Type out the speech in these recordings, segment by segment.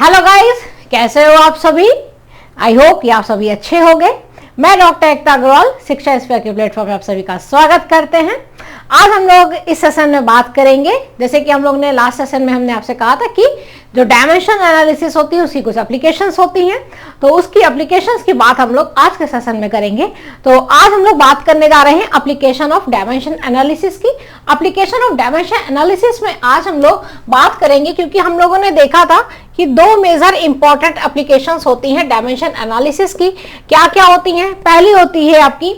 Hello guys, कैसे हो आप सभी। आई होप कि आप सभी अच्छे होंगे। मैं डॉक्टर एकता अग्रवाल शिक्षा स्फीयर के प्लेटफॉर्म पर आप सभी का स्वागत करते हैं। आज हम लोग इस सेशन में बात करेंगे, जैसे कि हम लोग ने लास्ट सेशन में हमने आपसे कहा था कि जो डायमेंशन एनालिसिस होती है उसकी कुछ एप्लीकेशंस होती हैं, तो उसकी एप्लीकेशंस की बात हम लोग आज के सेशन में करेंगे। तो आज हम लोग बात करने जा रहे हैं एप्लीकेशन ऑफ डायमेंशन एनालिसिस की। एप्लीकेशन ऑफ डायमेंशन एनालिसिस में आज हम लोग बात करेंगे, क्योंकि हम लोगों ने देखा था कि दो मेजर इंपॉर्टेंट एप्लीकेशंस होती हैं डायमेंशन एनालिसिस की। क्या क्या होती हैं? पहली होती है आपकी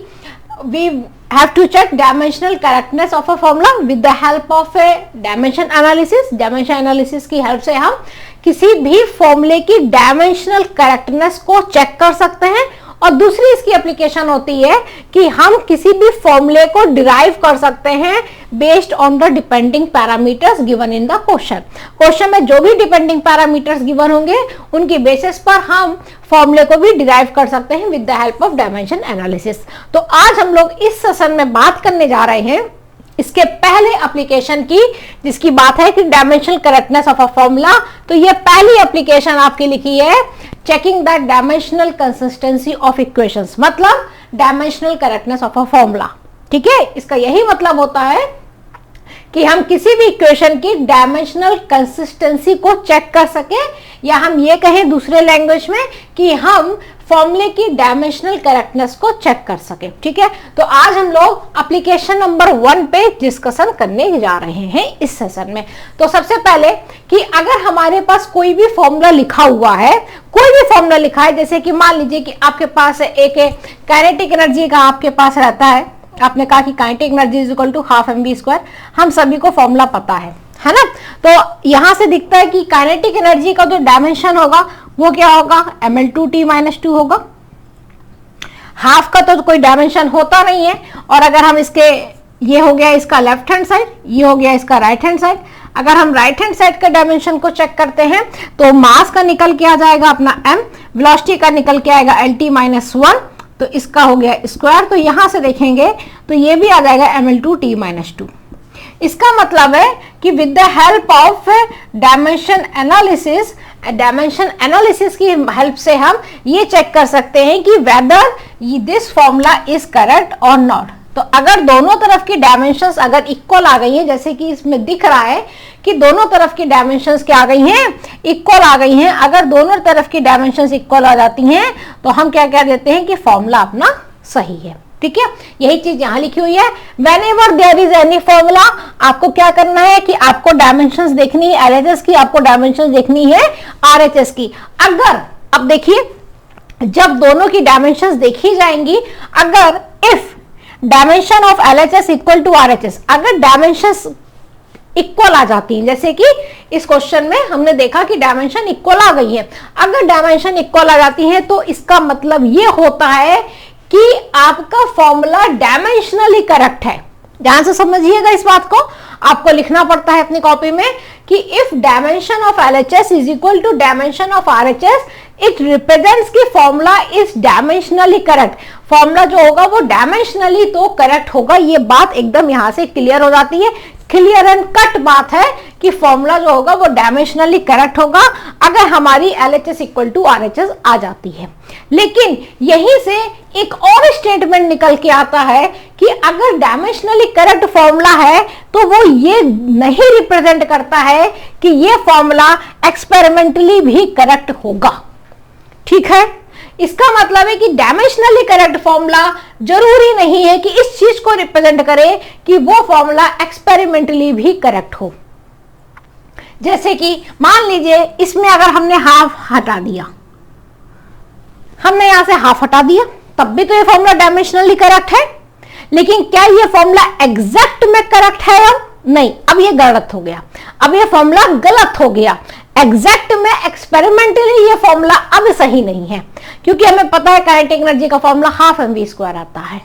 we have to check dimensional correctness of a formula with the help of a dimension analysis। dimension analysis की हेल्प से हम किसी भी फॉर्मूले की डायमेंशनल करेक्टनेस को चेक कर सकते हैं। और दूसरी इसकी एप्लीकेशन होती है कि हम किसी भी फॉर्मूले को डिराइव कर सकते हैं based on the depending parameters given in the question. Question में जो भी डिपेंडिंग पैरामीटर्स गिवन होंगे उनकी बेसिस पर हम फॉर्मूले को भी डिराइव कर सकते हैं with the help of dimension analysis. तो आज हम लोग इस सेशन में बात करने जा रहे हैं इसके पहले एप्लीकेशन की, जिसकी बात है कि dimensional correctness of a formula. तो ये पहली एप्लीकेशन आपकी लिखी है checking the dimensional consistency of equations, मतलब dimensional correctness of a formula. ठीक है, इसका यही मतलब होता है कि हम किसी भी इक्वेशन की डायमेंशनल कंसिस्टेंसी को चेक कर सके, या हम ये कहें दूसरे लैंग्वेज में कि हम फॉर्मूले की डायमेंशनल करेक्टनेस को चेक कर सके। ठीक है, तो आज हम लोग एप्लीकेशन नंबर 1 पे डिस्कशन करने जा रहे हैं इस सेशन में। तो सबसे पहले कि अगर हमारे पास कोई भी फॉर्मूला लिखा हुआ है, कोई भी फॉर्मूला लिखा है, जैसे कि मान लीजिए कि आपके पास एक काइनेटिक एनर्जी का आपके पास रहता है, आपने कहा कि kinetic energy is equal to half mv²। हम सभी को फॉर्मूला पता है ना। तो यहां से दिखता है कि काइनेटिक एनर्जी का जो डायमेंशन होगा वो क्या होगा, ml2t-2 होगा। हाफ का तो कोई डायमेंशन होता नहीं है। और अगर हम इसके, ये हो गया इसका लेफ्ट हैंड साइड, ये हो गया इसका राइट हैंड साइड। अगर हम राइट हैंड साइड का डायमेंशन को चेक करते हैं तो मास का निकल के आ जाएगा अपना m, वेलोसिटी का निकल के आएगा lt-1, तो इसका हो गया स्क्वायर। तो यहां से देखेंगे तो ये भी आ जाएगा ml2t-2। इसका मतलब है कि with the help of dimension analysis की हेल्प से हम ये चेक कर सकते हैं कि whether this formula is correct और नॉट। तो अगर दोनों तरफ की डायमेंशंस अगर इक्वल आ गई हैं, जैसे कि इसमें दिख रहा है कि दोनों तरफ की डायमेंशंस क्या आ गई हैं, इक्वल आ गई हैं। अगर दोनों तरफ की डायमेंशंस इक्वल आ जाती हैं तो हम क्या कह देते हैं कि फॉर्मूला अपना सही है। ठीक है, यही चीज यहां लिखी हुई है। Whenever there is any formula, आपको क्या करना है कि आपको डायमेंशंस देखनी है एलएचएस की, आपको डायमेंशंस देखनी है आरएचएस की। अगर अब देखिए, जब दोनों की डायमेंशंस देखी जाएंगी, अगर if dimension of LHS equal to RHS, अगर डायमेंशंस इक्वल आ जाती है, जैसे कि इस क्वेश्चन में हमने देखा कि डायमेंशन इक्वल आ गई है। अगर डायमेंशन इक्वल आ जाती है तो इसका मतलब ये होता है कि आपका फॉर्मूला डायमेंशनली करेक्ट है। ध्यान से समझिएगा इस बात को, आपको लिखना पड़ता है अपनी कॉपी में कि if dimension of LHS is equal to dimension of RHS, it represents कि formula is dimensionally correct. Formula जो होगा वो डायमेंशनली तो करेक्ट होगा। ये बात एकदम यहां से क्लियर हो जाती है, क्लियर एंड कट बात है कि फॉर्मूला जो होगा वो डायमेंशनली करेक्ट होगा अगर हमारी एलएचएस इक्वल टू आरएचएस आ जाती है। लेकिन यहीं से एक और स्टेटमेंट निकल के आता है कि अगर डायमेंशनली करेक्ट फॉर्मूला है तो वो ये नहीं रिप्रेजेंट करता है कि ये फॉर्मूला एक्सपेरिमेंटली भी करेक्ट होगा। ठीक है, इसका मतलब है कि डायमेंशनली करेक्ट फॉर्मूला जरूरी नहीं है कि इस चीज को रिप्रेजेंट करे कि वो फॉर्मूला एक्सपेरिमेंटली भी करेक्ट हो। जैसे कि मान लीजिए इसमें अगर हमने हाफ हटा दिया, हमने यहां से हाफ हटा दिया, तब भी तो ये फॉर्मूला डायमेंशनली करेक्ट है। लेकिन क्या ये फॉर्मूला एग्जैक्ट में करेक्ट है? अब नहीं, अब ये गलत हो गया, अब ये फॉर्मूला गलत हो गया। एग्जैक्ट में एक्सपेरिमेंटली ये फॉर्मूला अब सही नहीं है, क्योंकि हमें पता है काइनेटिक एनर्जी का फॉर्मूला हाफ mv² आता है।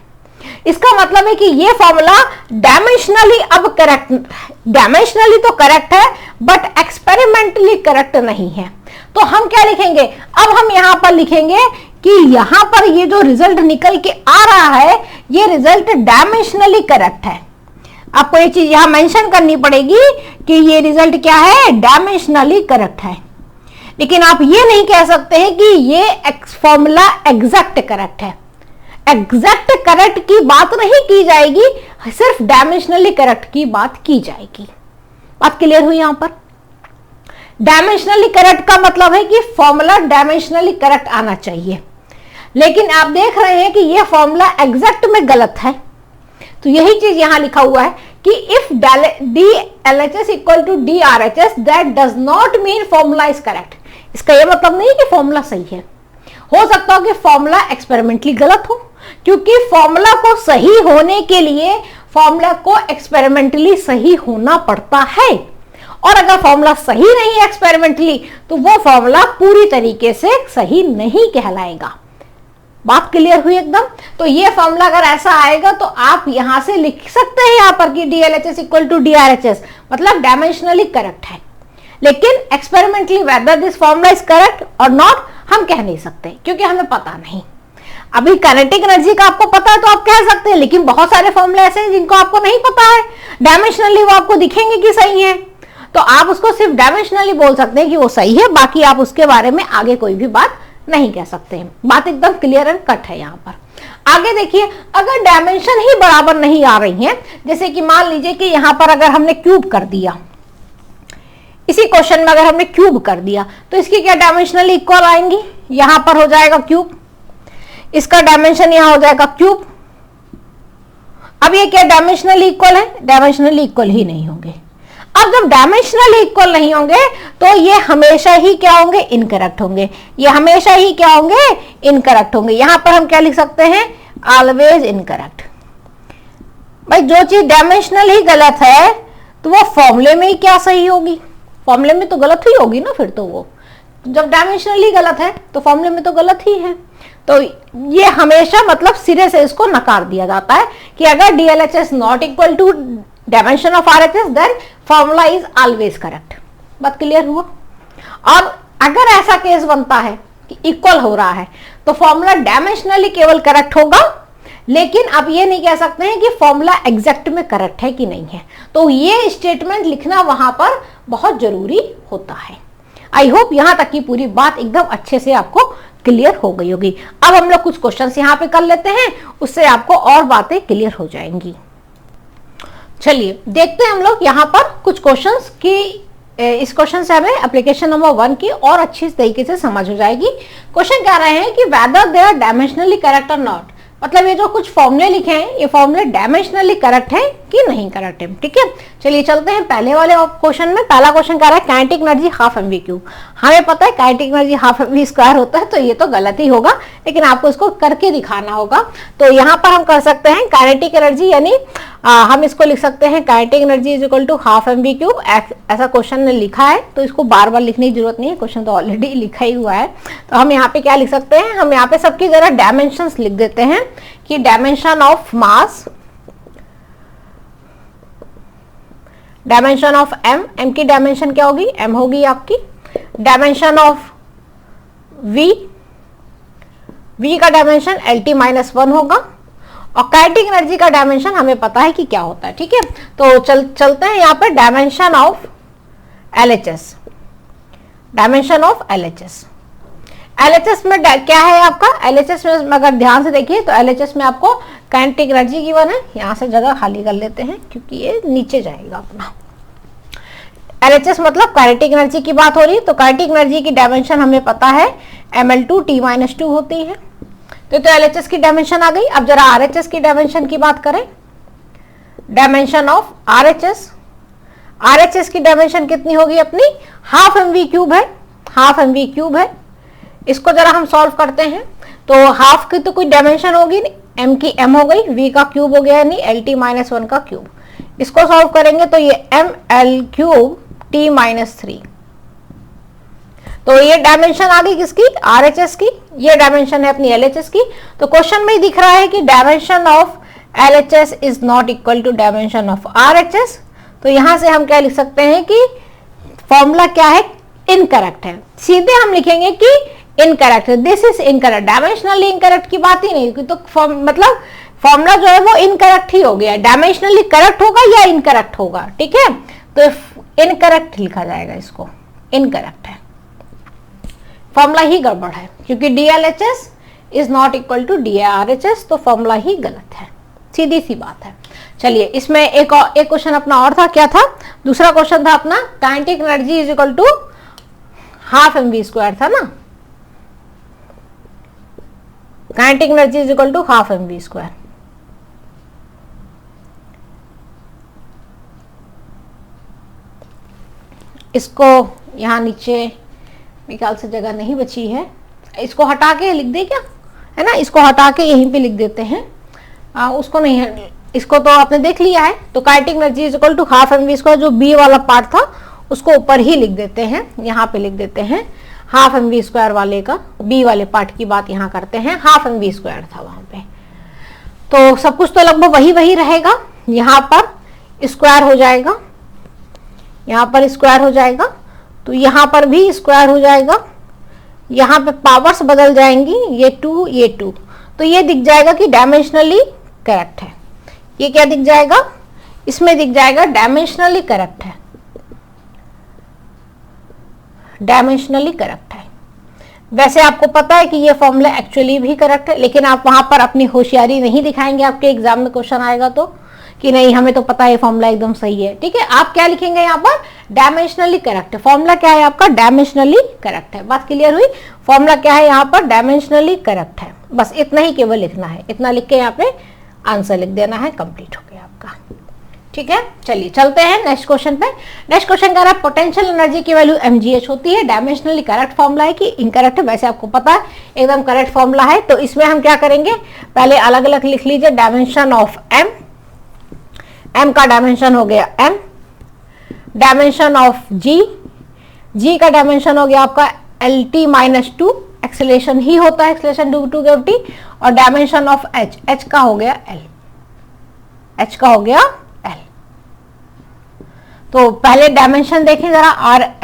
इसका मतलब है कि ये फॉर्मूला डायमेंशनली अब करेक्ट, डायमेंशनली तो करेक्ट है बट एक्सपेरिमेंटली करेक्ट नहीं है। तो हम क्या लिखेंगे, अब हम यहां पर लिखेंगे कि यहां पर ये जो रिजल्ट निकल के आ रहा है ये रिजल्ट डायमेंशनली करेक्ट है। आपको ये चीज यहां मेंशन करनी पड़ेगी कि ये रिजल्ट क्या है, डायमेंशनली करेक्ट है। लेकिन आप ये नहीं कह सकते हैं कि ये फॉर्मूला एग्जैक्ट करेक्ट है। एग्जैक्ट करेक्ट की बात नहीं की जाएगी, सिर्फ डायमेंशनली करेक्ट की बात की जाएगी। बात क्लियर हुई? यहां पर डायमेंशनली करेक्ट का मतलब है कि फॉर्मूला डायमेंशनली करेक्ट आना चाहिए, लेकिन आप देख रहे हैं कि यह फॉर्मूला एग्जैक्ट में गलत है। तो यही चीज यहां लिखा हुआ है कि if DLHS equal to DRHS that does not mean formula is correct. इसका यह मतलब नहीं है कि फॉर्मूला सही है। हो सकता हो कि फॉर्मूला एक्सपेरिमेंटली गलत हो, क्योंकि फॉर्मूला को सही होने के लिए फॉर्मूला को एक्सपेरिमेंटली सही होना पड़ता है, और अगर फॉर्मूला सही नहीं है एक्सपेरिमेंटली तो वो फॉर्मूला पूरी तरीके से सही नहीं कहलाएगा। बात क्लियर हुई एकदम? तो ये फॉर्मूला अगर ऐसा आएगा तो आप यहां से लिख सकते हैं यहां पर कि DLHS इक्वल टू DRHS, मतलब डायमेंशनली करेक्ट है, लेकिन experimentally whether this formula is correct और नॉट हम कह नहीं सकते, क्योंकि हमें पता नहीं। अभी काइनेटिक एनर्जी का आपको पता है तो आप कह सकते हैं, लेकिन बहुत सारे फॉर्मूले ऐसे हैं जिनको आपको नहीं पता है, डायमेंशनली वो आपको दिखेंगे कि सही है, तो आप उसको सिर्फ डायमेंशनली बोल सकते हैं कि वो सही है, बाकी आप उसके बारे में आगे कोई भी बात नहीं कह सकते हैं। बात एकदम क्लियर एंड कट है। यहां पर आगे देखिए, अगर डायमेंशन ही बराबर नहीं आ रही है, जैसे कि मान लीजिए कि यहां पर अगर हमने क्यूब कर दिया, इसी क्वेश्चन में अगर हमने क्यूब कर दिया तो इसकी क्या डायमेंशनली इक्वल आएंगी? यहां पर हो जाएगा क्यूब, इसका डायमेंशन यहां हो जाएगा क्यूब। अब ये क्या डायमेंशनली इक्वल है? डायमेंशनली इक्वल ही नहीं होंगे। अब जब डायमेंशनली इक्वल नहीं होंगे तो ये हमेशा ही क्या होंगे? इनकरेक्ट होंगे। ये हमेशा ही क्या होंगे? इनकरेक्ट होंगे। यहां पर हम क्या लिख सकते हैं? Always incorrect. भाई जो चीज डायमेंशनल ही गलत है तो वो फॉर्मूले में ही क्या सही होगी? फॉर्मूले में तो गलत ही होगी ना। फिर तो वो जब डायमेंशनली गलत है तो फॉर्मूले में तो गलत ही है। तो ये हमेशा मतलब सिरे से इसको नकार दिया जाता है कि अगर DLHS not equal to dimension of RHS then formula is always correct. बात क्लियर हुआ? और अगर ऐसा केस बनता है कि इक्वल हो रहा है तो फॉर्मूला डायमेंशनली केवल करेक्ट होगा, लेकिन आप ये नहीं कह सकते हैं कि फॉर्मूला एग्जैक्ट में करेक्ट है कि नहीं है। तो ये स्टेटमेंट लिखना वहां पर बहुत जरूरी होता है। आई होप यहां तक की पूरी बात एकदम अच्छे से आपको क्लियर हो गई होगी। अब हम लोग कुछ क्वेश्चंस यहां पे कर लेते हैं, उससे आपको और बातें क्लियर हो जाएंगी। चलिए देखते हैं हम लोग यहाँ पर कुछ क्वेश्चंस की। इस क्वेश्चन से हमें एप्लीकेशन नंबर 1 की और अच्छी तरीके से समझ हो जाएगी। क्वेश्चन कह रहे हैं कि whether they are dimensionally correct और नॉट, मतलब ये जो कुछ फॉर्मूले लिखे हैं ये फॉर्मूले डायमेंशनली करेक्ट है कि नहीं करेक्ट है। ठीक है, चलिए चलते हैं पहले वाले क्वेश्चन में। पहला क्वेश्चन कह रहा है kinetic energy half mv cube. हमें पता है kinetic energy half mv square होता है, तो ये तो गलत ही होगा, लेकिन आपको इसको करके दिखाना होगा। तो यहाँ पर हम कर सकते हैं काइनेटिक एनर्जी, यानी हम इसको लिख सकते हैं kinetic energy is equal to half mv cube. ऐसा क्वेश्चन ने लिखा है तो इसको बार बार लिखने की जरूरत नहीं है, क्वेश्चन तो ऑलरेडी लिखा ही हुआ है। तो हम यहाँ पे क्या लिख सकते हैं? हम यहाँ पे सबकी जरा डायमेंशंस लिख देते हैं कि dimension of mass, dimension of m की डायमेंशन क्या होगी? m होगी आपकी। डायमेंशन ऑफ v का डायमेंशन LT-1 होगा, और काइनेटिक एनर्जी का डायमेंशन हमें पता है कि क्या होता है। ठीक है, तो चलते हैं यहाँ पर dimension of LHS। Dimension of LHS में क्या है आपका? LHS में अगर ध्यान से देखिए तो LHS में आपको काइनेटिक एनर्जी गिवन है। यहाँ से जगह खाली कर लेते हैं क्योंकि ये नीचे जाएगा अपना। LHS मतलब काइनेटिक एनर्जी की बात हो रही है, तो काइनेटिक एनर्जी की डायमेंशन हमें पता है mL2T-2 होती है। तो LHS की डायमेंशन आ गई। अब जरा RHS की डायमेंशन की बात करें। डायमेंशन ऑफ RHS की डायमेंशन कितनी होगी अपनी? हाफ mv क्यूब है, हाफ mv क्यूब है। इसको जरा हम सॉल्व करते हैं तो हाफ की तो कोई डायमेंशन होगी नहीं, m की m हो गई, v का क्यूब हो गया यानी LT-1 का क्यूब। इसको सॉल्व करेंगे तो ये mL3T-3। तो ये डायमेंशन आ गई किसकी? RHS की। ये डायमेंशन है अपनी LHS की। तो क्वेश्चन में ही दिख रहा है कि dimension of LHS is not equal to dimension of RHS। तो यहां से हम क्या लिख सकते हैं कि फॉर्मूला क्या है? इनकरेक्ट है। सीधे हम लिखेंगे कि इनकरेक्ट है, this is incorrect. Dimensionally incorrect की बात ही नहीं होगी, तो मतलब फॉर्मूला जो है वो इनकरेक्ट ही हो गया। डायमेंशनली करेक्ट होगा या इनकरेक्ट होगा। ठीक है, तो इनकरेक्ट लिखा जाएगा, इसको इनकरेक्ट है। फॉर्मूला ही गड़बड़ है, क्योंकि DLHS is not equal to DRHS, तो फॉर्मूला ही गलत है, सीधी सी बात है। चलिए इसमें एक क्वेश्चन अपना और था, क्या था? दूसरा क्वेश्चन था अपना kinetic energy is equal to half mv² था ना, kinetic energy is equal to half mv²। इसको यहां नीचे मेरे ख्याल से जगह नहीं बची है, इसको हटा के लिख दे क्या, है ना, इसको हटा के यहीं पे लिख देते हैं। उसको नहीं है, इसको तो आपने देख लिया है। तो kinetic energy is equal to half mv², जो बी वाला पार्ट था उसको ऊपर ही लिख देते हैं, यहाँ पे लिख देते हैं हाफ mv² वाले का, बी वाले पार्ट की बात यहाँ करते हैं, हाफ mv² था वहां पे। तो सब कुछ तो लगभग वही रहेगा, यहाँ पर स्क्वायर हो जाएगा, यहाँ पर स्क्वायर हो जाएगा, तो यहाँ पर भी स्क्वायर हो जाएगा, यहाँ पे पावर्स बदल जाएंगी, ये 2 ये 2, तो ये दिख जाएगा कि डायमेंशनली करेक्ट है। ये क्या दिख जाएगा? इसमें दिख जाएगा डायमेंशनली करेक्ट है, डायमेंशनली करेक्ट है। वैसे आपको पता है कि ये फॉर्मूला एक्चुअली भी करेक्ट है, लेकिन आप वहां पर अपनी होशियारी नहीं दिखाएंगे, आपके एग्जाम में क्वेश्चन आएगा तो कि नहीं हमें तो पता है फॉर्मूला एकदम सही है, ठीक है। आप क्या लिखेंगे यहाँ पर? डायमेंशनली करेक्ट है। फॉर्मूला क्या है आपका? डायमेंशनली करेक्ट है। बात क्लियर हुई? फॉर्मूला क्या है यहाँ पर? डायमेंशनली करेक्ट है। बस इतना ही केवल लिखना है, इतना लिख के यहाँ पे आंसर लिख देना है, कंप्लीट हो गया आपका, ठीक है। चलिए चलते हैं नेक्स्ट क्वेश्चन पे। नेक्स्ट क्वेश्चन कह रहा है पोटेंशियल एनर्जी की वैल्यू mgh होती है, डायमेंशनली करेक्ट फॉर्मूला है कि इनकरेक्ट है? वैसे आपको पता है एकदम करेक्ट फॉर्मूला है। तो इसमें हम क्या करेंगे, पहले अलग अलग लिख लीजिए, डायमेंशन ऑफ m का डायमेंशन हो गया m, डायमेंशन ऑफ g का डायमेंशन हो गया आपका LT-2, एक्सेलरेशन ही होता है, एक्सेलरेशन ड्यू टू ग्रेविटी, और डायमेंशन ऑफ h का हो गया l, का हो गया l। तो पहले डायमेंशन देखें जरा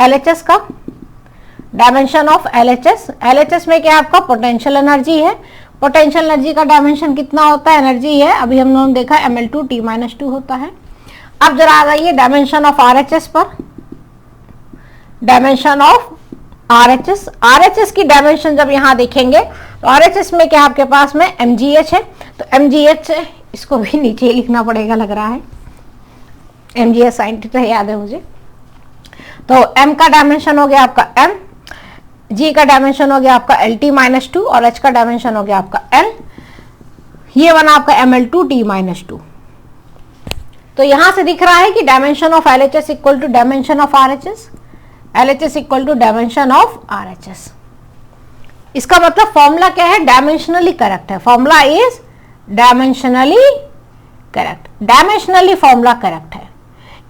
LHS का, डायमेंशन ऑफ LHS में क्या आपका पोटेंशियल एनर्जी है। पोटेंशियल एनर्जी का डायमेंशन कितना होता है? एनर्जी है, अभी हम लोगों ने देखा mL2T-2 होता है। अब जरा आ जाइए डायमेंशन ऑफ RHS पर, डायमेंशन ऑफ RHS की डायमेंशन जब यहां देखेंगे तो RHS में क्या आपके पास में mgh है, तो mgh इसको भी नीचे लिखना पड़ेगा लग रहा है, mgh साइन थीटा याद है मुझे। तो m का डायमेंशन हो गया आपका m, g का डायमेंशन हो गया आपका LT-2 और h का डायमेंशन हो गया आपका l, ये बना आपका mL2T-2। तो यहां से दिख रहा है कि dimension of LHS equal to dimension of RHS, LHS equal to dimension of RHS। इसका मतलब फॉर्मूला क्या है? डायमेंशनली करेक्ट है। Formula is dimensionally correct, dimensionally formula correct है।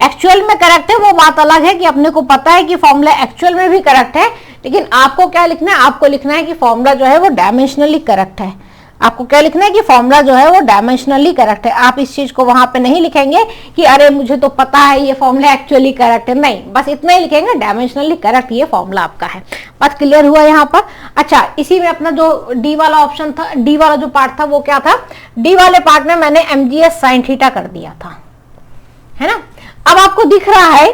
एक्चुअल में करेक्ट है वो बात अलग है कि अपने को पता है कि फॉर्मूला एक्चुअल में भी करेक्ट है, लेकिन आपको क्या लिखना है? आपको लिखना है कि फॉर्मूला जो है वो डायमेंशनली करेक्ट है। आपको क्या लिखना है? कि फॉर्मूला जो है वो डायमेंशनली करेक्ट है। आप इस चीज को वहां पे नहीं लिखेंगे कि अरे मुझे तो पता है ये फॉर्मूला एक्चुअली करेक्ट है, नहीं, बस इतना ही लिखेंगे डायमेंशनली करेक्ट ये फॉर्मूला आपका है। बात क्लियर हुआ यहाँ पर? अच्छा, इसी में अपना जो डी वाला ऑप्शन था, डी वाला जो पार्ट था वो क्या था? डी वाले पार्ट में मैंने mgh साइन थीटा कर दिया था, है ना। अब आपको दिख रहा है,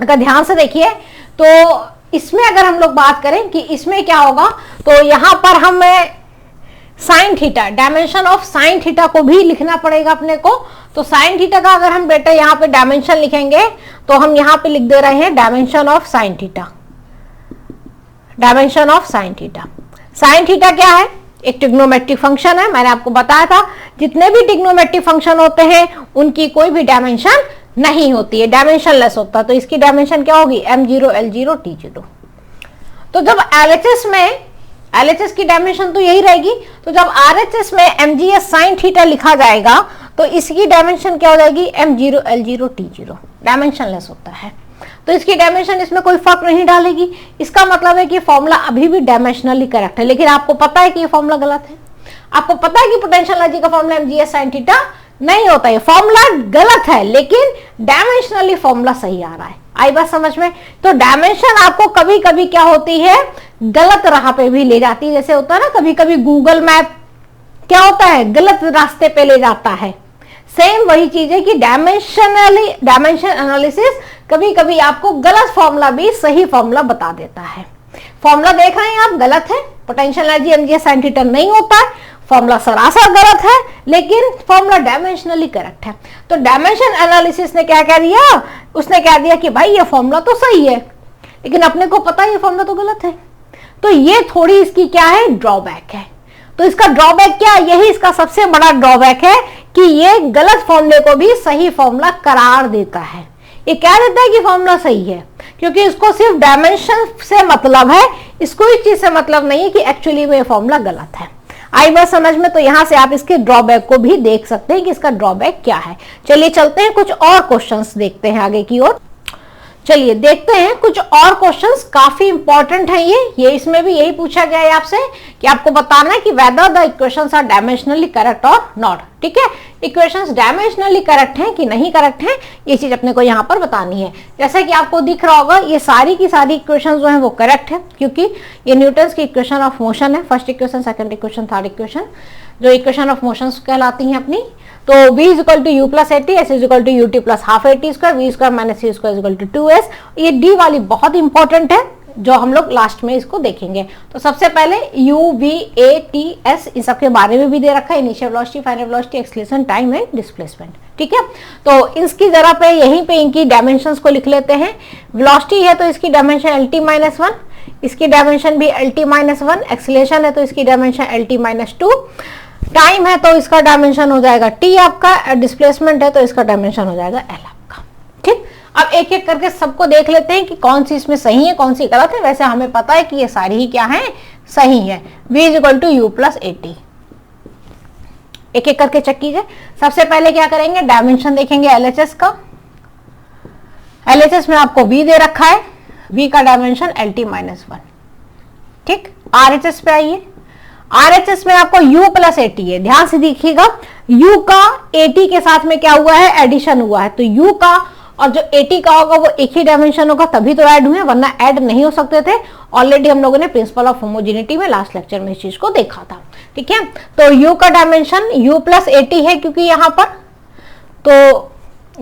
अगर ध्यान से देखिए तो इसमें अगर हम लोग बात करें कि इसमें क्या होगा, तो यहां पर हमें sine theta, dimension of sine theta को भी लिखना पड़ेगा अपने को। तो साइन थीटा का अगर हम बेटा यहाँ पे डायमेंशन लिखेंगे तो हम यहाँ पे लिख दे रहे हैं dimension of sine theta, dimension of sine theta. Sine theta क्या है? एक ट्रिग्नोमेट्रिक फंक्शन है, मैंने आपको बताया था जितने भी ट्रिग्नोमेट्रिक फंक्शन होते हैं उनकी कोई भी डायमेंशन नहीं होती है, डायमेंशन लेस होता है। तो इसकी डायमेंशन क्या होगी? m0 L0 T0। तो जब LHS की डायमेंशन तो यही रहेगी, तो जब RHS में mgh साइन थीटा लिखा जाएगा तो इसकी डायमेंशन क्या हो जाएगी? m0 L0 T0, dimension less होता है। तो इसकी डायमेंशन इसमें कोई फर्क नहीं डालेगी। इसका मतलब है कि फॉर्मूला अभी भी डायमेंशनली करेक्ट है, लेकिन आपको पता है कि ये फॉर्मूला गलत है। आपको पता है कि पोटेंशियल एनर्जी का फॉर्मूला mgh साइन थीटा नहीं होता है, फॉर्मूला गलत है, लेकिन डायमेंशनली फॉर्मूला सही आ रहा है। आई बात समझ में? तो डायमेंशन आपको कभी कभी क्या होती है? गलत राह पे भी ले जाती है। जैसे होता है ना, कभी कभी गूगल मैप क्या होता है? गलत रास्ते पे ले जाता है। सेम वही चीज है कि डायमेंशन एनालिसिस कभी कभी आपको गलत फॉर्मूला भी सही फॉर्मूला बता देता है। फॉर्मूला देख रहे हैं आप, गलत है, potential energy mg sin theta नहीं होता है, फॉर्मूला सरासर गलत है, लेकिन फॉर्मूला डायमेंशनली करेक्ट है। तो डायमेंशन एनालिसिस ने क्या कह दिया, उसने कह दिया कि भाई ये फॉर्मूला तो सही है, लेकिन अपने को पता है ये फॉर्मूला तो गलत है। तो ये थोड़ी इसकी क्या है, ड्रॉबैक है। तो इसका ड्रॉबैक क्या, यही इसका सबसे बड़ा ड्रॉबैक है कि ये गलत फॉर्मूले को भी सही फॉर्मूला करार देता है। ये कह देता है कि फॉर्मूला सही है, क्योंकि इसको सिर्फ डायमेंशन से मतलब है, इसको इस चीज से मतलब नहीं है कि एक्चुअली में ये फॉर्मूला गलत है। आई बात समझ में? तो यहां से आप इसके ड्रॉबैक को भी देख सकते हैं कि इसका ड्रॉबैक क्या है। चलिए चलते हैं, कुछ और क्वेश्चंस देखते हैं आगे की ओर। चलिए देखते हैं कुछ और क्वेश्चंस, काफी इंपॉर्टेंट है ये इसमें भी यही पूछा गया है आपसे कि आपको बताना है कि whether the equations are dimensionally correct और नॉट। ठीक है, इक्वेशंस डायमेंशनली करेक्ट हैं कि नहीं करेक्ट हैं, ये चीज अपने को यहाँ पर बतानी है। जैसा कि आपको दिख रहा होगा, ये सारी की सारी इक्वेशंस जो है वो करेक्ट है, क्योंकि ये न्यूटन्स की इक्वेशन ऑफ मोशन है। First equation, second equation, third equation जो इक्वेशन ऑफ मोशन कहलाती हैं अपनी। तो v equal to u plus a t, s equal to u t plus half a t square, v square minus c square equal to 2s। ये D वाली बहुत important है, जो हम लोग लास्ट में इसको देखेंगे। तो सबसे पहले u, v, a, t, s इन सब के बारे में भी दे रखा है, initial velocity, final velocity, acceleration, time and displacement. ठीक है, तो इसकी जरा पे यहीं पे इनकी डायमेंशंस को लिख लेते हैं। वेलोसिटी है तो इसकी डायमेंशन lt-1, इसकी डायमेंशन भी lt-1, एक्सीलरेशन है तो इसकी डायमेंशन lt-2, टाइम है तो इसका डायमेंशन हो जाएगा t आपका, डिस्प्लेसमेंट है तो इसका डायमेंशन हो जाएगा l आपका। ठीक, अब एक एक करके सबको देख लेते हैं कि कौन सी इसमें सही है कौन सी गलत है। वैसे हमें पता है कि ये सारी ही क्या है, सही है। v equal to u plus a t, एक एक करके चेक कीजिए। सबसे पहले क्या करेंगे, डायमेंशन देखेंगे LHS का। LHS में आपको v दे रखा है, v का डायमेंशन lt-1। ठीक, RHS पे आइए। RHS में आपको u प्लस एटी है, ध्यान से देखिएगा, u का एटी के साथ में क्या हुआ है, एडिशन हुआ है। तो u का और जो एटी का होगा वो एक ही डायमेंशन होगा, तभी तो ऐड हुए, वरना ऐड नहीं हो सकते थे। ऑलरेडी हम लोगों ने प्रिंसिपल ऑफ होमोजेनिटी में लास्ट लेक्चर में इस चीज को देखा था। ठीक है, तो u का डायमेंशन u प्लस एटी है, क्योंकि यहाँ पर तो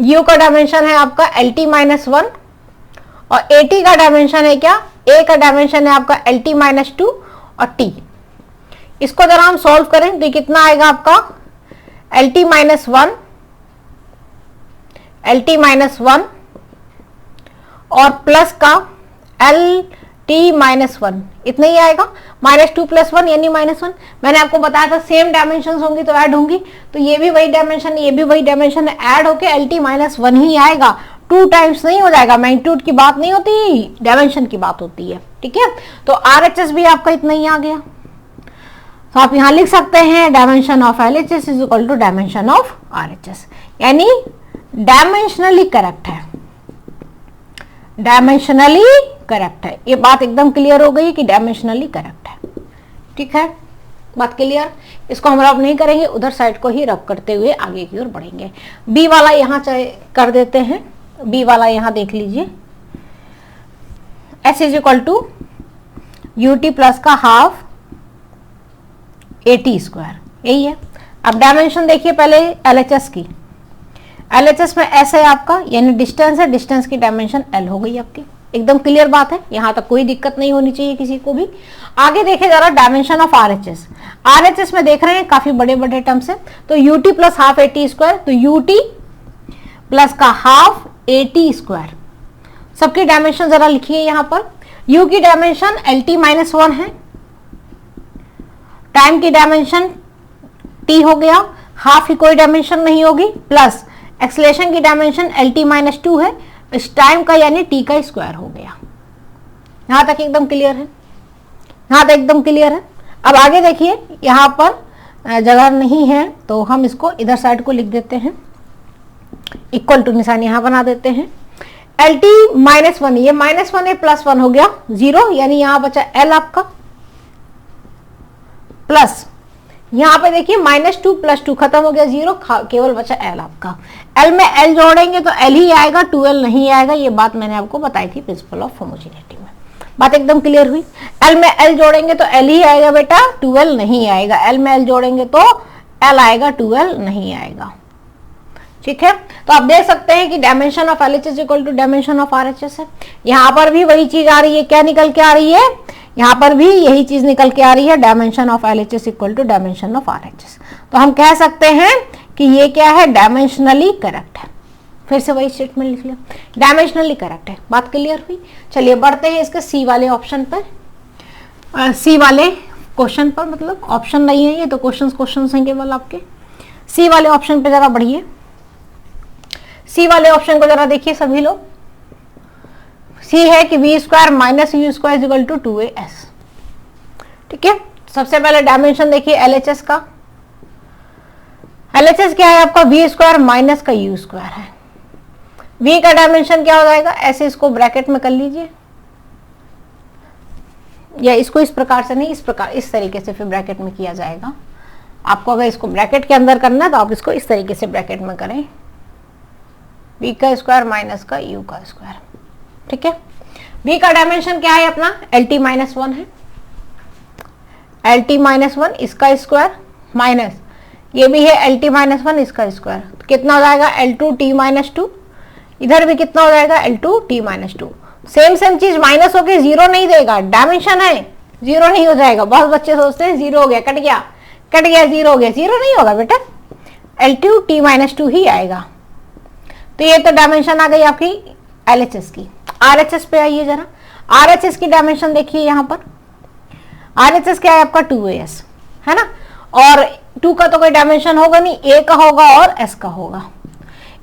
u का डायमेंशन है आपका lt-1 और एटी का डायमेंशन है क्या, a का डायमेंशन है आपका lt-2 और t। इसको जरा हम सॉल्व करें तो कितना आएगा आपका, lt-1 और प्लस का lt-1, इतना ही आएगा। -2 + 1 यानी -1। मैंने आपको बताया था सेम डायमेंशन होंगी तो ऐड होंगी, तो ये भी वही डायमेंशन, ये भी वही डायमेंशन, ऐड होके lt-1 ही आएगा, 2 टाइम्स नहीं हो जाएगा। मैग्नीट्यूड की बात नहीं होती, डायमेंशन की बात होती है। ठीक है, तो RHS भी आपका इतना ही आ गया। तो आप यहां लिख सकते हैं dimension of LHS is equal to dimension of RHS, यानी डायमेंशनली करेक्ट है, डायमेंशनली करेक्ट है। ये बात एकदम क्लियर हो गई कि डायमेंशनली करेक्ट है। ठीक है, बात क्लियर। इसको हम रब नहीं करेंगे, उधर साइड को ही रब करते हुए आगे की ओर बढ़ेंगे। बी वाला यहां कर देते हैं, बी वाला यहां देख लीजिए, S is equal to u t plus का हाफ एटी स्क्वायर, यही है। अब डायमेंशन देखिए पहले LHS की। LHS में S है आपका, यानी डिस्टेंस है, डिस्टेंस की डायमेंशन L हो गई आपकी। एकदम क्लियर बात है, यहां तक कोई दिक्कत नहीं होनी चाहिए किसी को भी। आगे देखे जरा डायमेंशन ऑफ RHS। RHS में देख रहे हैं काफी बड़े बड़े टर्म्स है, तो UT plus half a t square, तो यूटी प्लस का हाफ एटी स्क्वायर। सबकी डायमेंशन जरा लिखिए यहां पर। U की डायमेंशन lt-1 है, टाइम की डायमेंशन t हो गया, हाफ की कोई डायमेंशन नहीं होगी, प्लस एक्सेलरेशन की डायमेंशन lt-2 है, इस टाइम का यानी t का स्क्वायर हो गया। यहां तक एकदम क्लियर है, यहां तक एकदम क्लियर है। अब आगे देखिए, यहां पर जगह नहीं है तो हम इसको इधर साइड को लिख देते हैं, इक्वल टू निशान यहां बना देते हैं। lt-1, ये -1 है, +1 हो गया 0, यानी यहां बचा l आपका, प्लस यहां पे देखिए -2 + 2 खत्म हो गया 0, केवल बचा l आपका। l में l जोड़ेंगे तो l ही आएगा, 2l नहीं आएगा। ये बात मैंने आपको बताई थी प्रिंसिपल ऑफ होमोजेनिटी में, बात एकदम क्लियर हुई। l में l जोड़ेंगे तो l ही आएगा बेटा, 2l नहीं आएगा। l में l जोड़ेंगे तो l आएगा, 2l नहीं आएगा। ठीक है, तो आप देख सकते हैं कि dimension of LHS equal to dimension of RHS है। यहां पर भी वही चीज आ रही है, क्या निकल के आ रही है यहाँ पर भी यही चीज निकल के आ रही है, dimension of LHS equal to dimension of RHS। तो हम कह सकते हैं कि ये क्या है, डायमेंशनली करेक्ट है। फिर से वही स्टेटमेंट लिख लिया, डायमेंशनली करेक्ट है। बात क्लियर हुई। चलिए बढ़ते हैं इसके सी वाले ऑप्शन पर, सी वाले क्वेश्चन पर, मतलब ऑप्शन नहीं है ये तो क्वेश्चन हैं केवल आपके। सी वाले ऑप्शन पे जरा बढ़िए, सी वाले ऑप्शन को जरा देखिए सभी लोग। सी है कि v square minus u square equal to 2as। ठीक है, सबसे पहले डायमेंशन देखिए LHS का। LHS क्या है आपका, वी स्क्वायर माइनस का यू स्क्वायर है। v का डायमेंशन क्या हो जाएगा, ऐसे इसको ब्रैकेट में कर लीजिए, या इसको इस प्रकार से नहीं, इस प्रकार इस तरीके से फिर ब्रैकेट में किया जाएगा। आपको अगर इसको ब्रैकेट के अंदर करना है तो आप इसको इस तरीके से ब्रैकेट में करें, v का स्क्वायर माइनस का u का स्क्वायर। ठीक है, v का डायमेंशन क्या है अपना, LT माइनस 1 है, LT माइनस 1 इसका स्क्वायर माइनस ये भी है LT माइनस 1 इसका स्क्वायर, तो कितना हो जाएगा L2T माइनस 2। इधर भी कितना हो जाएगा L2T माइनस 2। सेम चीज माइनस होके जीरो नहीं देगा, डायमेंशन है, जीरो नहीं हो जाएगा। बहुत बच्चे सोचते हैं जीरो हो गया, कट गया जीरो हो गया, जीरो नहीं होगा बेटा, L2T माइनस 2 ही आएगा। तो ये तो डायमेंशन आ गई आपकी LHS की। RHS पे आइए जरा, RHS की डायमेंशन देखिए यहाँ पर। RHS क्या है आपका 2as है ना, और 2 का तो कोई डायमेंशन होगा नहीं, a का होगा और s का होगा।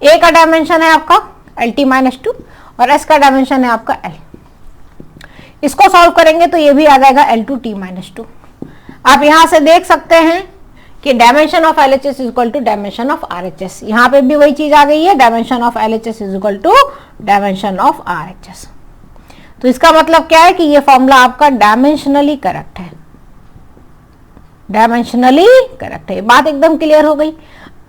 a का डायमेंशन है आपका LT माइनस 2 और s का डायमेंशन है आपका L। इसको सॉल्व करेंगे तो ये भी आ जाएगा L2T माइनस 2। आप यहां से देख सकते हैं कि dimension of LHS is equal to dimension of RHS। यहाँ पे भी वही चीज आ गई है, dimension of LHS is equal to dimension of RHS। तो इसका मतलब क्या है कि ये फॉर्मूला आपका डायमेंशनली करेक्ट है, डायमेंशनली करेक्ट है। बात एकदम क्लियर हो गई।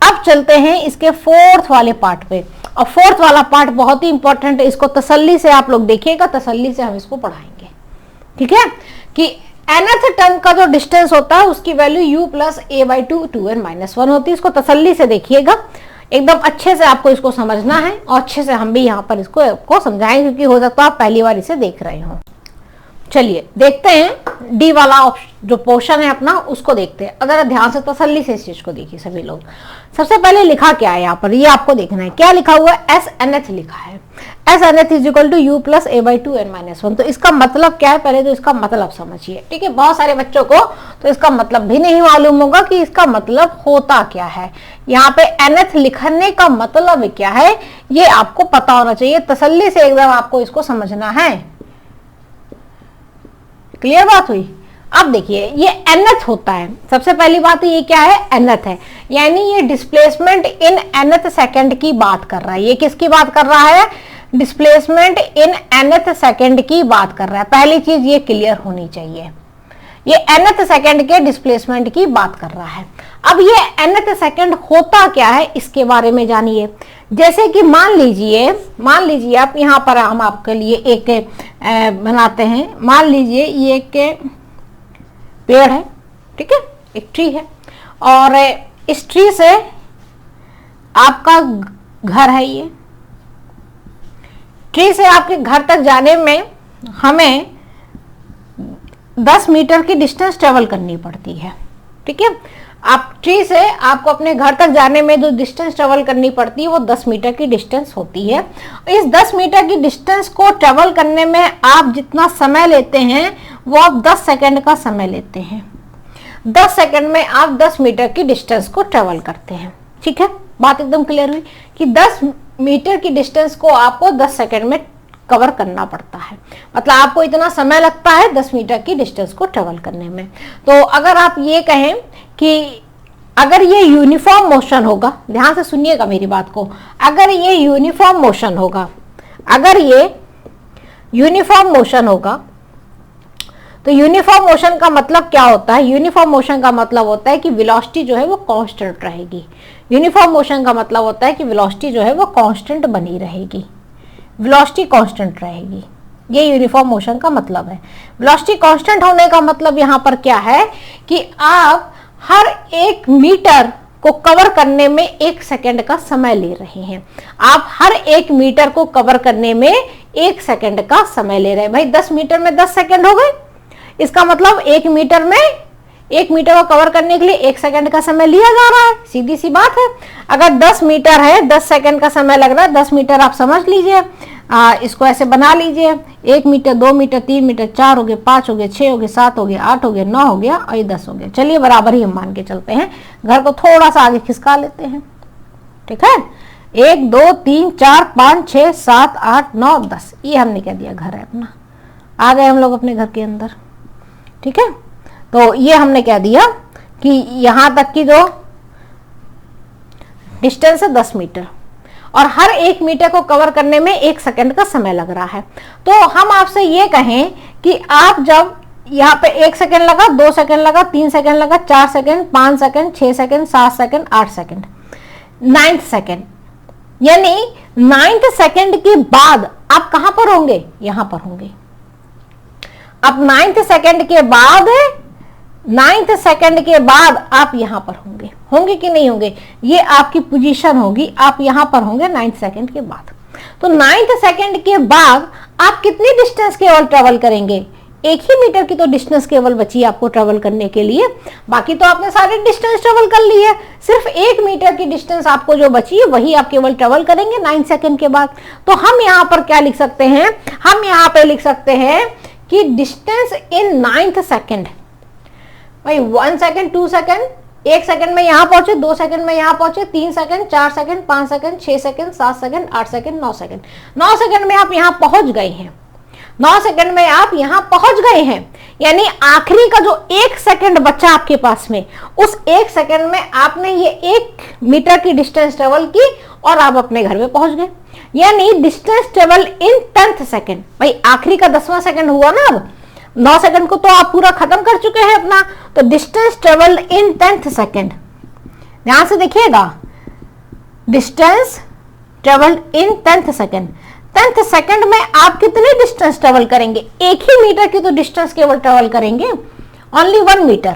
अब चलते हैं इसके फोर्थ वाले पार्ट पे, और फोर्थ वाला पार्ट बहुत ही इंपॉर्टेंट है, इसको तसल्ली से आप लोग देखिएगा, तसल्ली से हम इसको पढ़ाएंगे। ठीक है, कि nth टर्म का जो डिस्टेंस होता है उसकी value u plus a/2 2n minus 1 होती है। इसको तसल्ली से देखिएगा, एकदम अच्छे से आपको इसको समझना है, और अच्छे से हम भी यहाँ पर इसको आपको समझाएंगे, क्योंकि हो सकता है आप पहली बार इसे देख रहे हो। चलिए देखते हैं डी वाला जो पोर्शन है अपना, उसको देखते हैं। अगर ध्यान से तसल्ली से इस चीज को देखिए सभी लोग। सबसे पहले लिखा क्या है यहाँ पर, ये आपको देखना है। क्या लिखा हुआ है, SNH लिखा है। SNH is equal to u plus a/2 n minus 1। तो इसका मतलब क्या है, पहले तो इसका मतलब समझिए। ठीक है, बहुत सारे बच्चों को तो इसका मतलब भी नहीं मालूम होगा कि इसका मतलब होता क्या है। यहाँ पे NH लिखने का मतलब क्या है ये आपको पता होना चाहिए, तसल्ली से एकदम आपको इसको समझना है। क्लियर बात हुई। अब देखिए ये nth होता है, सबसे पहली बात तो ये क्या है, nth है, यानी ये डिस्प्लेसमेंट इन nth सेकंड की बात कर रहा है। ये किसकी बात कर रहा है, डिस्प्लेसमेंट इन nth सेकंड की बात कर रहा है। पहली चीज ये क्लियर होनी चाहिए, ये nth सेकंड के डिस्प्लेसमेंट की बात कर रहा है। अब ये nth सेकंड होता क्या है इसके बारे में जानिए। जैसे कि मान लीजिए आप यहाँ पर हम आपके लिए एक बनाते हैं। मान लीजिए ये एक पेड़ है, ठीक है, एक ट्री है, और इस ट्री से आपका घर है। ये ट्री से आपके घर तक जाने में हमें 10 मीटर की डिस्टेंस ट्रेवल करनी पड़ती है। ठीक है, आप ट्री से आपको अपने घर तक जाने में जो डिस्टेंस ट्रेवल करनी पड़ती है वो 10 मीटर की डिस्टेंस होती है। इस 10 मीटर की डिस्टेंस को ट्रेवल करने में आप जितना समय लेते हैं वो आप 10 सेकंड का समय लेते हैं। 10 सेकंड में आप 10 मीटर की डिस्टेंस को ट्रेवल करते हैं। ठीक है, बात एकदम क्लियर हुई कि 10 मीटर की डिस्टेंस को आपको 10 सेकंड में कवर करना पड़ता है। मतलब आपको इतना समय लगता है 10 मीटर की डिस्टेंस को ट्रेवल करने में। तो अगर आप ये कहें कि अगर ये यूनिफॉर्म मोशन होगा, ध्यान से सुनिएगा मेरी बात को, अगर ये यूनिफॉर्म मोशन होगा, अगर ये यूनिफॉर्म मोशन होगा, तो यूनिफॉर्म मोशन का मतलब क्या होता है, यूनिफॉर्म मोशन का मतलब होता है कि वेलोसिटी जो है वो कांस्टेंट रहेगी। यूनिफॉर्म मोशन का मतलब होता है कि वेलोसिटी जो है वो कांस्टेंट बनी रहेगी, वेलोसिटी कांस्टेंट रहेगी। ये यूनिफॉर्म मोशन का मतलब है। वेलोसिटी कांस्टेंट होने का मतलब यहाँ पर क्या है कि आप हर 1 मीटर को कवर करने में 1 सेकंड का समय ले रहे हैं। आप हर 1 मीटर को कवर करने में 1 सेकंड का समय ले रहे हैं। भाई 10 मीटर में 10 सेकंड हो गए, इसका मतलब 1 मीटर में 1 मीटर को कवर करने के लिए 1 सेकंड का समय लिया जा रहा है, सीधी सी बात है। अगर 10 मीटर है, 10 सेकंड का समय लग रहा है, 10 मीटर आप समझ लीजिए, इसको ऐसे बना लीजिए, 1 मीटर, 2 मीटर, 3 मीटर, 4 हो गए, 5 हो गए, 6 हो गए, 7 हो गए, 8 हो गए, 9 हो गया और ये 10 हो गया। चलिए बराबर ही हम मान के चलते हैं, घर को थोड़ा सा आगे खिसका लेते हैं, ठीक है। 1 2 3 4 5 6 7 8 9 10, ये हमने कह दिया घर है अपना। आ गए हम लोग अपने घर के अंदर, ठीक है। तो ये हमने कह दिया कि यहां तक की जो डिस्टेंस है 10 मीटर, और हर 1 मीटर को कवर करने में 1 सेकंड का समय लग रहा है। तो हम आपसे ये कहें कि आप जब यहाँ पे 1 सेकंड लगा, 2 सेकंड लगा, 3 सेकंड लगा, 4 second, 5 second, 6 second, 7 second, 8 second, 9 second, यानी 9 सेकंड के बाद आप कहां पर होंगे? यहां पर होंगे। अब 9 सेकंड के बाद, 9 सेकंड के बाद आप यहां पर होंगे, होंगे कि नहीं होंगे? ये आपकी पोजीशन होगी, आप यहां पर होंगे 9 सेकंड के बाद। तो 9 सेकंड के बाद आप कितनी डिस्टेंस केवल ट्रेवल करेंगे? 1 ही मीटर की तो डिस्टेंस केवल बची आपको ट्रेवल करने के लिए, बाकी तो आपने सारी डिस्टेंस ट्रेवल कर ली है। सिर्फ 1 मीटर की डिस्टेंस आपको जो बची है वही आप केवल ट्रेवल करेंगे 9 सेकंड के बाद। तो हम यहाँ पर क्या लिख सकते हैं? हम यहाँ पे लिख सकते हैं कि डिस्टेंस इन 9 सेकंड, भाई 1 सेकंड, 2 सेकंड, 1 सेकंड में यहां पहुंचे, 2 सेकंड में यहां पहुंचे, 3 second, 4 second, 5 second, 6 second, 7 second, 8 second, 9 second. 9 second में आप यहां पहुंच गए हैं, 9 सेकंड में आप यहां पहुंच गए हैं, यानी आखिरी का जो 1 सेकंड बचा आपके पास में, उस 1 सेकंड में आपने ये 1 मीटर की डिस्टेंस ट्रेवल की और आप अपने घर में पहुंच गए। यानी distance travel in 10th second, भाई आखिरी का 10वां सेकंड हुआ ना। अब 9 सेकंड को तो आप पूरा खत्म कर चुके हैं अपना, तो distance travel in 10th second, ध्यान से देखिएगा, distance travel in 10th second. 10th second में आप कितनी डिस्टेंस ट्रेवल करेंगे? 1 ही मीटर की तो डिस्टेंस केवल ट्रेवल करेंगे, ओनली 1 मीटर,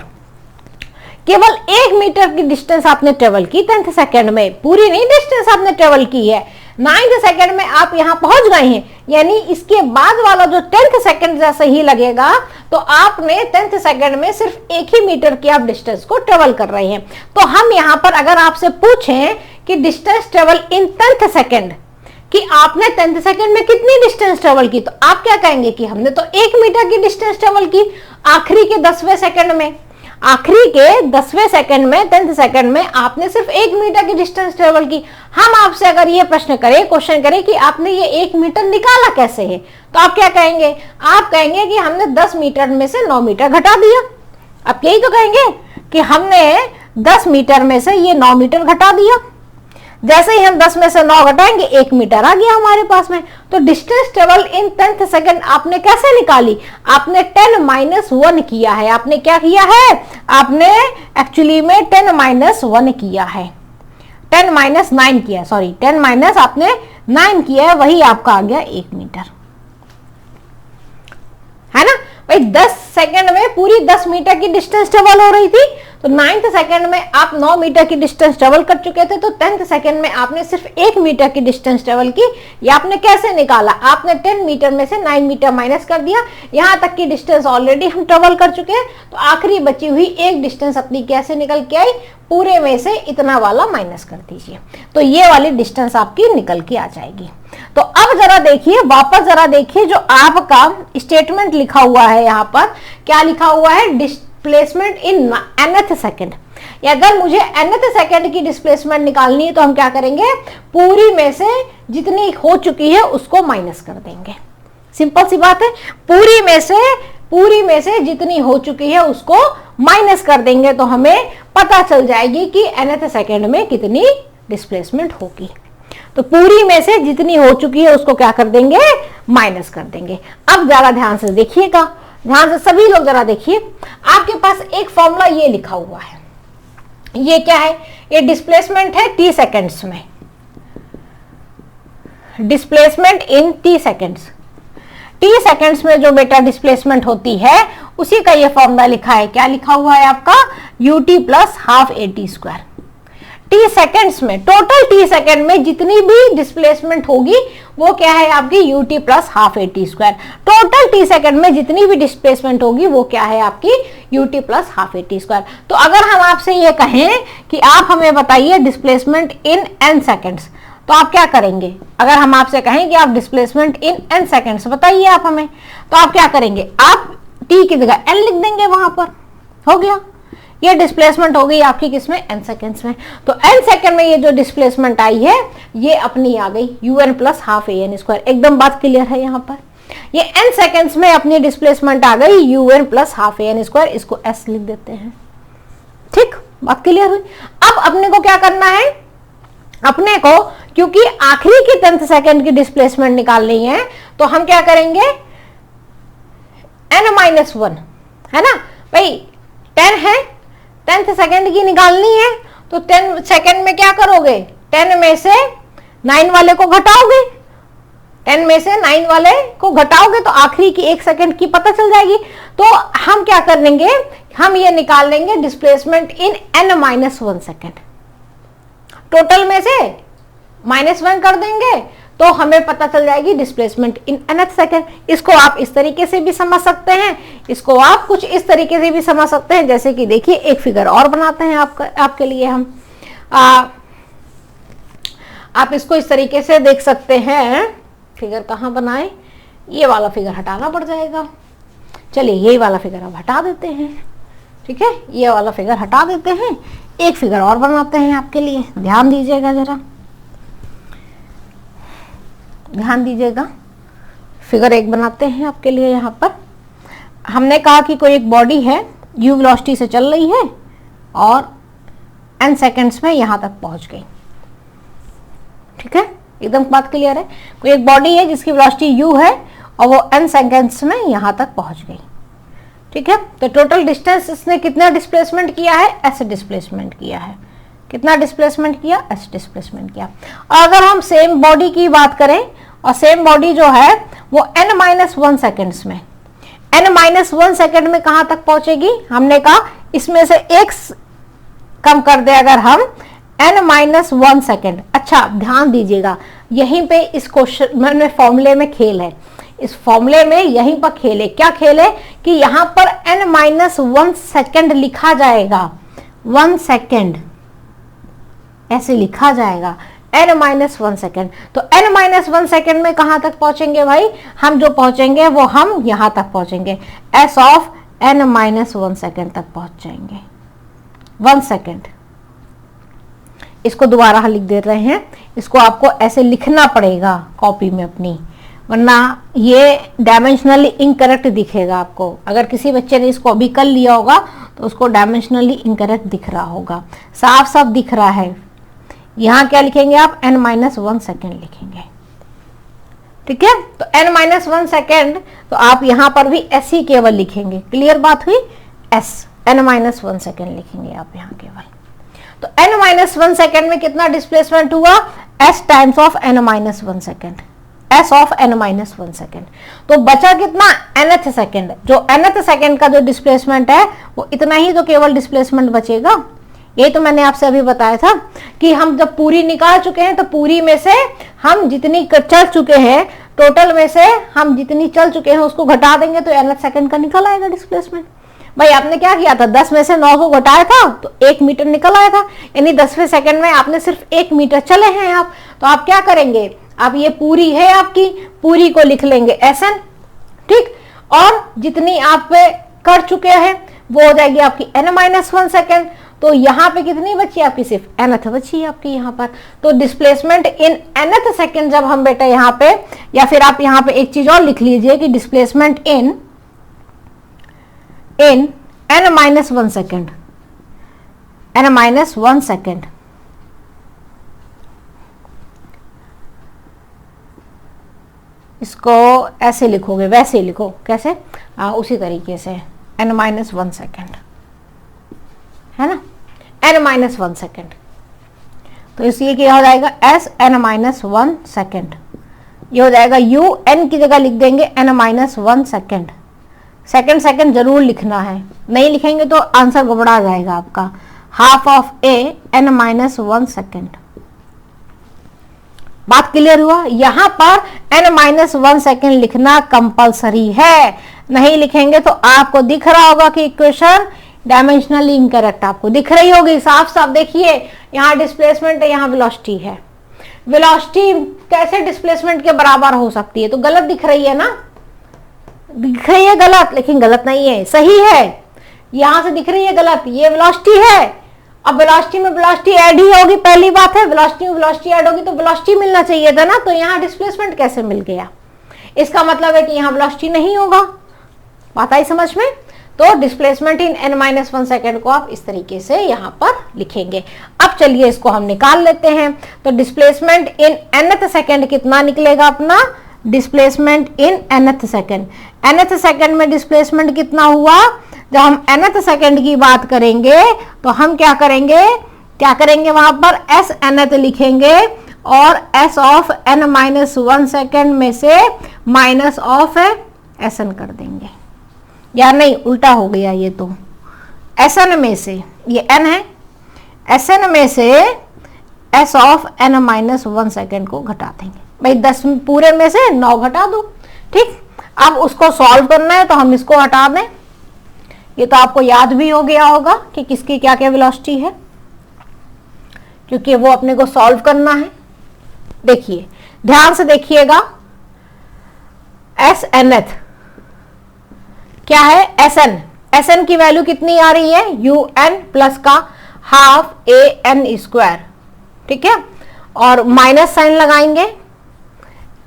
केवल 1 मीटर की डिस्टेंस आपने ट्रेवल की 10th सेकंड में, पूरी नहीं डिस्टेंस आपने ट्रेवल की है। 9th सेकंड में आप यहां पहुंच गए हैं, यानी इसके बाद वाला जो 10th सेकंड जैसे ही लगेगा तो आपने 10th सेकंड में सिर्फ 1 ही मीटर की आप डिस्टेंस को ट्रेवल कर रहे हैं। तो हम यहां पर अगर आपसे पूछें कि distance travel in 10th second, कि आपने 10th सेकंड में कितनी डिस्टेंस ट्रेवल की, तो आप क्या कहेंगे कि हमने तो 1 मीटर की डिस्टेंस ट्रेवल की आखिरी के 10वें सेकंड में। आखिरी के 10वें सेकंड में, 10th सेकंड में आपने सिर्फ 1 मीटर की डिस्टेंस ट्रेवल की। हम आपसे अगर ये प्रश्न करें, क्वेश्चन करें कि आपने ये 1 मीटर निकाला कैसे है, तो आप क्या कहेंगे? आप कहेंगे कि हमने 10 मीटर में से 9 मीटर घटा दिया। आप यही तो कहेंगे कि हमने 10 मीटर में से ये 9 मीटर घटा दिया। जैसे ही हम 10 में से 9 घटाएंगे 1 मीटर आ गया हमारे पास में। तो distance travel in 10th second आपने कैसे निकाली? आपने 10 - 1 किया है। आपने क्या किया है? आपने एक्चुअली में 10 - 1 किया है, 10 - 9 किया, सॉरी 10 - आपने 9 किया है, वही आपका आ गया 1 मीटर, है ना भाई। 10 सेकंड में पूरी 10 मीटर की डिस्टेंस ट्रेवल हो रही थी, तो 9th सेकंड में आप 9 मीटर की डिस्टेंस ट्रेवल कर चुके थे, तो 10th सेकंड में आपने सिर्फ 1 मीटर की डिस्टेंस ट्रेवल की। ये आपने कैसे निकाला? आपने 10 मीटर में से 9 मीटर माइनस कर दिया, यहां तक की डिस्टेंस ऑलरेडी हम ट्रेवल कर चुके हैं, तो आखिरी बची हुई एक डिस्टेंस अपनी कैसे निकल के आई? पूरे में से इतना वाला माइनस कर दीजिए, तो ये वाली डिस्टेंस आपकी निकल के आ जाएगी। तो अब जरा देखिए, वापस जरा देखिए, जो आपका स्टेटमेंट लिखा हुआ है यहाँ पर, क्या लिखा हुआ है? Displacement in nth second. अगर मुझे nth सेकंड की डिस्प्लेसमेंट निकालनी है तो हम क्या करेंगे? पूरी में से जितनी हो चुकी है उसको माइनस कर देंगे। सिंपल सी बात है, पूरी में से जितनी हो चुकी है उसको माइनस कर देंगे, तो हमें पता चल जाएगी कि nth सेकंड में कितनी डिस्प्लेसमेंट होगी। तो पूरी में से जितनी हो चुकी है उसको क्या कर देंगे? माइनस कर देंगे। अब जरा ध्यान से देखिएगा, ध्यान से सभी लोग जरा देखिए, आपके पास एक फॉर्मूला ये लिखा हुआ है। ये क्या है? ये डिस्प्लेसमेंट है t सेकंड्स में, displacement in t seconds. t seconds में जो बेटा डिस्प्लेसमेंट होती है उसी का ये फॉर्मूला लिखा है। क्या लिखा हुआ है आपका? ut + ½ at²। टी सेकेंड्स में, टोटल टी सेकेंड में जितनी भी डिस्प्लेसमेंट होगी वो क्या है आपकी UT plus half A T square. Total T second में जितनी भी डिस्प्लेसमेंट होगी वो क्या है आपकी UT plus half A T square. तो अगर हम आपसे ये कहें कि आप हमें बताइए डिस्प्लेसमेंट इन एन सेकेंड्स, तो आप क्या करेंगे? अगर हम आपसे कहें कि आप डिस्प्लेसमेंट इन एन सेकेंड्स बताइए आप हमें, तो आप क्या करेंगे? आप टी की जगह एन लिख देंगे, वहां पर हो गया। ये डिस्प्लेसमेंट हो गई आपकी किसमें? एन सेकेंड्स में। तो एन सेकेंड में ये जो डिस्प्लेसमेंट आई है ये अपनी आ गई u n plus half a n square. एकदम बात क्लियर है यहाँ पर। ये एन सेकेंड्स में अपनी डिस्प्लेसमेंट आ गई u n plus half a n square, इसको एस लिख देते हैं। ठीक, बात क्लियर हुई। अब अपने को क्या करना है? अपने को क्योंकि आखिरी की 10th सेकेंड की डिस्प्लेसमेंट निकालनी है तो हम क्या करेंगे? n-1 है ना भाई, 10 है, 10th सेकेंड की निकालनी है तो 10 सेकेंड में क्या करोगे? 10 में से 9 वाले को घटाओगे, 10 में से 9 वाले को घटाओगे तो आखिरी की 1 सेकेंड की पता चल जाएगी। तो हम क्या कर लेंगे? हम ये निकाल लेंगे displacement in n-1 second. Total में से -1 कर देंगे तो हमें पता चल जाएगी डिस्प्लेसमेंट इन nth सेकेंड। इसको आप इस तरीके से भी समझ सकते हैं, इसको आप कुछ इस तरीके से भी समझ सकते हैं। जैसे कि देखिए एक फिगर और बनाते हैं आपके लिए हम। आप इसको इस तरीके से देख सकते हैं। फिगर कहाँ बनाए? ये वाला फिगर हटाना पड़ जाएगा। चलिए यही वाला फिगर अब हटा देते हैं। ठीक है, ये वाला फिगर हटा देते हैं, एक फिगर और बनाते हैं आपके लिए। ध्यान दीजिएगा, जरा ध्यान दीजिएगा। फिगर 1 बनाते हैं आपके लिए। यहाँ पर हमने कहा कि कोई एक बॉडी है, यू वेलोसिटी से चल रही है और n सेकेंड्स में यहाँ तक पहुँच गई। ठीक है, एकदम बात क्लियर है। कोई एक बॉडी है जिसकी वेलोसिटी u है और वो n सेकेंड्स में यहाँ तक पहुँच गई। ठीक है, तो टोटल डिस्टेंस इसने कितना डिस्प्लेसमेंट किया है? s डिस्प्लेसमेंट किया है। कितना डिस्प्लेसमेंट किया? s डिस्प्लेसमेंट किया। और अगर हम सेम बॉडी की बात करें, और सेम बॉडी जो है वो n-1 सेकेंड्स में, n-1 सेकेंड में कहां तक पहुंचेगी? हमने कहा इसमें से एक कम कर दे अगर हम, n-1 सेकेंड। अच्छा ध्यान दीजिएगा, यहीं पे इस क्वेश्चन में फॉर्मूले में खेल है। इस फॉर्मूले में यहीं पर खेल है। क्या खेल है? कि यहां पर n-1 सेकेंड लिखा जाएगा, 1 सेकेंड ऐसे लिखा जाएगा, n-1 सेकेंड। तो n-1 सेकेंड में कहां तक पहुंचेंगे भाई? हम जो पहुंचेंगे वो हम यहां तक पहुंचेंगे, s ऑफ n-1 सेकेंड तक पहुंच जाएंगे। 1 सेकेंड। इसको दोबारा लिख दे रहे हैं, इसको आपको ऐसे लिखना पड़ेगा कॉपी में अपनी, वरना ये डायमेंशनली इनकरेक्ट दिखेगा आपको। अगर किसी बच्चे ने इसको अभी कर लिया होगा तो उसको डायमेंशनली इनकरेक्ट दिख रहा होगा। साफ साफ दिख रहा है। यहाँ क्या लिखेंगे आप? n-1 सेकेंड लिखेंगे। ठीक है, तो n-1 सेकेंड, तो आप यहाँ पर भी s ही केवल लिखेंगे। क्लियर बात हुई? s, n-1 सेकेंड लिखेंगे आप यहाँ केवल। तो n-1 सेकेंड में कितना डिस्प्लेसमेंट हुआ? s times of n-1 second, s of n-1 second. तो बचा कितना? nth second. जो nth सेकेंड का जो डिस्प्लेसमेंट है वो इतना ही तो केवल डिस्प्लेसमेंट बचेगा। ये तो मैंने आपसे अभी बताया था कि हम जब पूरी निकाल चुके हैं तो पूरी में से हम जितनी चल चुके हैं, टोटल में से हम जितनी चल चुके हैं उसको घटा देंगे तो nth सेकेंड का निकल आएगा डिस्प्लेसमेंट। भाई आपने क्या किया था? 10 में से 9 को घटाया था तो 1 मीटर निकल आया था, यानी 10वें सेकेंड में आपने सिर्फ 1 मीटर चले हैं आप। तो आप क्या करेंगे? अब ये पूरी है आपकी, पूरी को लिख लेंगे SN। ठीक, और जितनी आप कर चुके हैं वो हो जाएगी आपकी n-1 सेकेंड। तो यहाँ पे कितनी बची आपकी? सिर्फ nth बची है आपकी यहाँ पर। तो डिस्प्लेसमेंट इन nth सेकेंड जब हम बेटा यहाँ पे, या फिर आप यहाँ पे एक चीज और लिख लीजिए कि displacement in n-1 second, n-1 second. इसको ऐसे लिखोगे, वैसे लिखो। कैसे? उसी तरीके से n-1 सेकेंड है ना, n-1 सेकेंड। तो इसलिए क्या हो जाएगा? s n-1 second. ये हो जाएगा u, n की जगह लिख देंगे n-1 सेकेंड। सेकेंड सेकेंड जरूर लिखना है, नहीं लिखेंगे तो आंसर गड़बड़ा जाएगा आपका। Half of A n minus 1 second. बात क्लियर हुआ? यहां पर n माइनस 1 सेकेंड लिखना कंपलसरी है, नहीं लिखेंगे तो आपको दिख रहा होगा कि इक्वेशन डायमेंशनली इनकरेक्ट आपको दिख रही होगी। साफ साफ देखिए, यहाँ डिस्प्लेसमेंट है, यहाँ वेलोसिटी है। वेलोसिटी कैसे डिस्प्लेसमेंट के बराबर हो सकती है? तो गलत दिख रही है ना, दिख रही है गलत, लेकिन गलत नहीं है, सही है। यहां से दिख रही है गलत, ये वेलोसिटी है। अब वेलोसिटी में वेलोसिटी ऐड ही होगी, पहली बात है। वेलोसिटी में वेलोसिटी ऐड होगी तो वेलोसिटी मिलना चाहिए था ना, तो यहाँ डिस्प्लेसमेंट कैसे मिल गया? इसका मतलब है कि यहाँ वेलोसिटी नहीं होगा। बात आई समझ में? तो डिस्प्लेसमेंट इन n-1 सेकेंड को आप इस तरीके से यहाँ पर लिखेंगे। अब चलिए इसको हम निकाल लेते हैं। तो डिस्प्लेसमेंट इन nth सेकेंड कितना निकलेगा अपना? Displacement in nth second, nth second में डिस्प्लेसमेंट कितना हुआ? जब हम nth सेकेंड की बात करेंगे तो हम क्या करेंगे वहां पर s nth लिखेंगे और s ऑफ n-1 सेकेंड में से माइनस ऑफ sn कर देंगे। या नहीं, उल्टा हो गया ये तो। Sn में से, ये n है, Sn में से s ऑफ n-1 सेकेंड को घटा देंगे। भाई 10 पूरे में से 9 घटा दो, ठीक। अब उसको सॉल्व करना है तो हम इसको हटा दें। ये तो आपको याद भी हो गया होगा कि किसकी क्या क्या वेलोसिटी है, क्योंकि वो अपने को सॉल्व करना है। देखिए, ध्यान से देखिएगा, s nth क्या है? Sn की वैल्यू कितनी आ रही है? un प्लस का हाफ an स्क्वायर, ठीक है। और माइनस साइन लगाएंगे,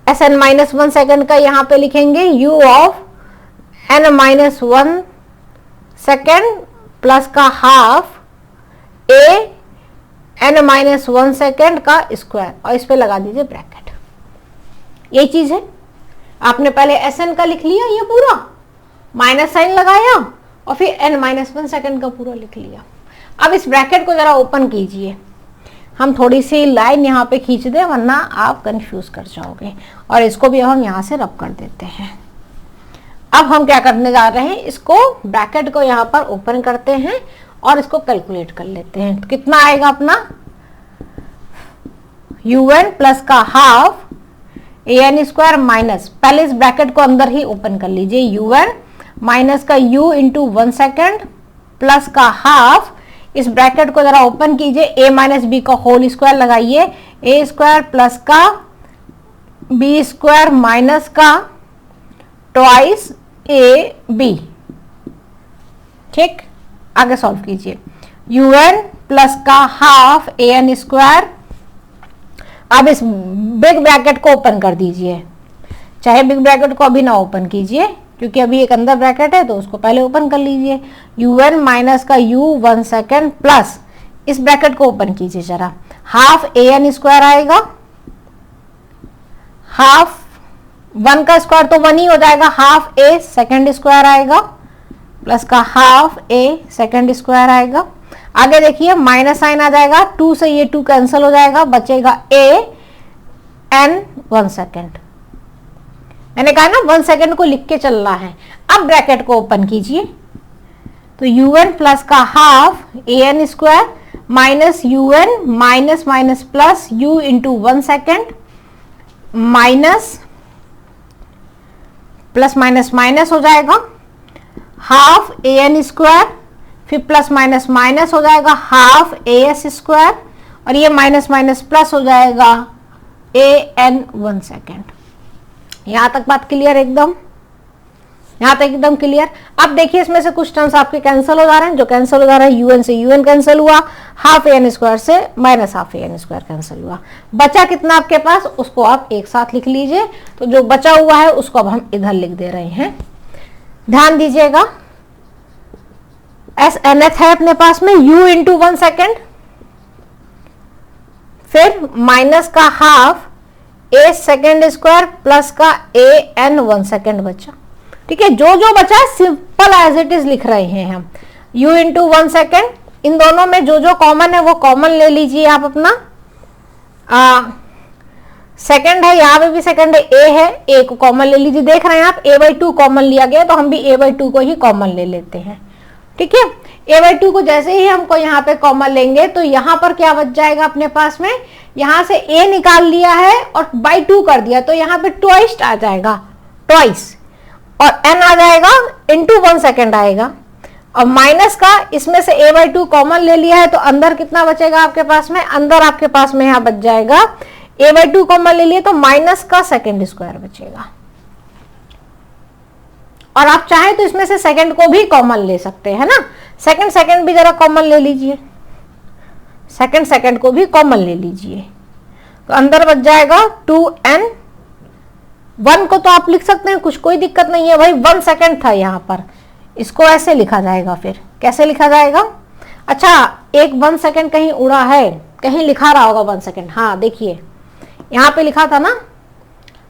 Sn-1 सेकेंड का यहाँ पे लिखेंगे u of n-1 second plus का हाफ an-1 सेकेंड का स्क्वायर, और इस पे लगा दीजिए ब्रैकेट। ये चीज है, आपने पहले Sn का लिख लिया ये पूरा, माइनस साइन लगाया और फिर n-1 सेकेंड का पूरा लिख लिया। अब इस ब्रैकेट को जरा ओपन कीजिए। हम थोड़ी सी लाइन यहाँ पे खींच दें, वरना आप कंफ्यूज कर जाओगे। और इसको भी हम यहाँ से रब कर देते हैं। अब हम क्या करने जा रहे हैं, इसको ब्रैकेट को यहाँ पर ओपन करते हैं और इसको कैलकुलेट कर लेते हैं। तो कितना आएगा अपना? un प्लस का हाफ an स्क्वायर माइनस, पहले इस ब्रैकेट को अंदर ही ओपन कर लीजिए, un माइनस का u इंटू 1 सेकेंड प्लस का हाफ, इस ब्रैकेट को जरा ओपन कीजिए, a माइनस बी का होल स्क्वायर लगाइए, a स्क्वायर प्लस का b स्क्वायर माइनस का ट्वाइस ए बी, ठीक। आगे सॉल्व कीजिए, un प्लस का हाफ an स्क्वायर। अब इस बिग ब्रैकेट को ओपन कर दीजिए, चाहे बिग ब्रैकेट को अभी ना ओपन कीजिए क्योंकि अभी एक अंदर ब्रैकेट है, तो उसको पहले ओपन कर लीजिए। un माइनस का u 1 सेकेंड प्लस, इस ब्रैकेट को ओपन कीजिए जरा, हाफ an स्क्वायर आएगा, हाफ 1 का स्क्वायर तो 1 ही हो जाएगा, हाफ a सेकेंड स्क्वायर आएगा प्लस का हाफ a सेकेंड स्क्वायर आएगा। आगे देखिए, माइनस साइन आ जाएगा, 2 से ये 2 कैंसिल हो जाएगा, बचेगा a n 1 सेकेंड। मैंने कहा ना 1 सेकेंड को लिख के चलना है। अब ब्रैकेट को ओपन कीजिए, तो un प्लस का half an square minus un minus minus plus u into 1 second minus plus minus minus हो जाएगा, हाफ an स्क्वायर, फिर प्लस माइनस माइनस हो जाएगा, हाफ as स्क्वायर, और ये माइनस माइनस प्लस हो जाएगा an 1 सेकेंड। यहां तक बात क्लियर? एकदम यहां तक एकदम क्लियर। अब देखिए, इसमें से कुछ टर्म्स आपके कैंसिल हो जा रहे हैं, जो कैंसिल हो जा रहा है un से un कैंसिल हुआ, हाफ an स्क्वायर से minus half an square cancel हुआ, बचा कितना आपके पास, उसको आप एक साथ लिख लीजिए। तो जो बचा हुआ है उसको अब हम इधर लिख दे रहे हैं। ध्यान दीजिएगा, s nth है अपने पास में, u इंटू 1 सेकेंड, फिर माइनस का half a second square plus का an 1 सेकेंड बचा, ठीक है। जो जो बचा सिंपल एज इट इज लिख रहे हैं हम, u इंटू 1 सेकेंड, इन दोनों में जो जो कॉमन है वो कॉमन ले लीजिए आप अपना। सेकेंड है, यहाँ पे भी सेकेंड है, a है, a को कॉमन ले लीजिए। देख रहे हैं आप a/2 कॉमन लिया गया, तो हम भी a/2 को ही कॉमन ले लेते हैं, ठीक है। a/2 को जैसे ही हमको यहाँ पे कॉमन लेंगे तो यहाँ पर क्या बच जाएगा अपने पास में, यहाँ से a निकाल लिया है और बाई 2 कर दिया तो यहाँ पे ट्वाइस आ जाएगा, ट्वाइस, और n आ जाएगा इंटू 1 सेकेंड आएगा। और माइनस का इसमें से a/2 कॉमन ले लिया है तो अंदर कितना बचेगा आपके पास में, अंदर आपके पास में यहाँ बच जाएगा, a/2 कॉमन ले लिए तो माइनस का सेकेंड स्क्वायर बचेगा। और आप चाहें तो इसमें से सेकंड को भी कॉमन ले सकते हैं ना, सेकंड भी जरा कॉमन ले लीजिए, सेकंड को भी कॉमन ले लीजिए तो अंदर बच जाएगा 2n। 1 को तो आप लिख सकते हैं, कुछ कोई दिक्कत नहीं है भाई, 1 सेकंड था यहाँ पर, इसको ऐसे लिखा जाएगा। फिर कैसे लिखा जाएगा, अच्छा एक 1 सेकंड कहीं उड़ा है, कहीं लिखा रहा होगा 1 सेकंड, हाँ देखिए यहाँ पे लिखा था ना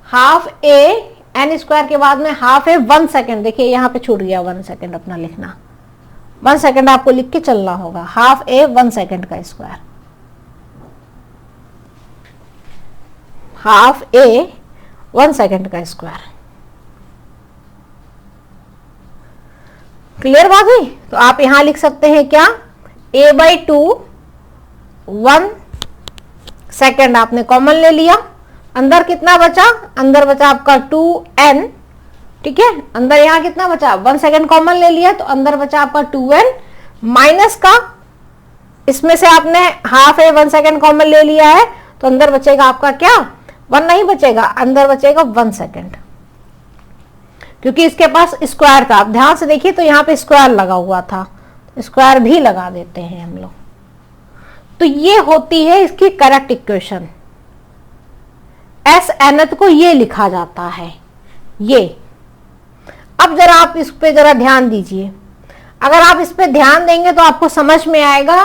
हाफ a n स्क्वायर के बाद में हाफ a 1 सेकंड, देखिए यहाँ पे छूट गया 1 सेकंड अपना लिखना, 1 सेकंड आपको लिख के चलना होगा, हाफ a 1 सेकंड का स्क्वायर, हाफ a 1 सेकंड का स्क्वायर। क्लियर बात हुई, तो आप यहां लिख सकते हैं क्या, a/2 1 सेकंड आपने कॉमन ले लिया, अंदर कितना बचा, अंदर बचा आपका 2n, ठीक है, अंदर यहां कितना बचा 1 सेकंड कॉमन ले लिया तो अंदर बचा आपका 2n, माइनस का इसमें से आपने हाफ a 1 सेकंड कॉमन ले लिया है तो अंदर बचेगा आपका क्या, 1 नहीं बचेगा, अंदर बचेगा 1 सेकंड, क्योंकि इसके पास स्क्वायर था। आप ध्यान से देखिए तो यहाँ पे स्क्वायर लगा हुआ था, स्क्वायर भी लगा देते हैं हम लोग। तो ये होती है इसकी करेक्ट इक्वेशन, एस nth को ये लिखा जाता है ये। अब जरा आप इस पे जरा ध्यान दीजिए, अगर आप इस पे ध्यान देंगे तो आपको समझ में आएगा,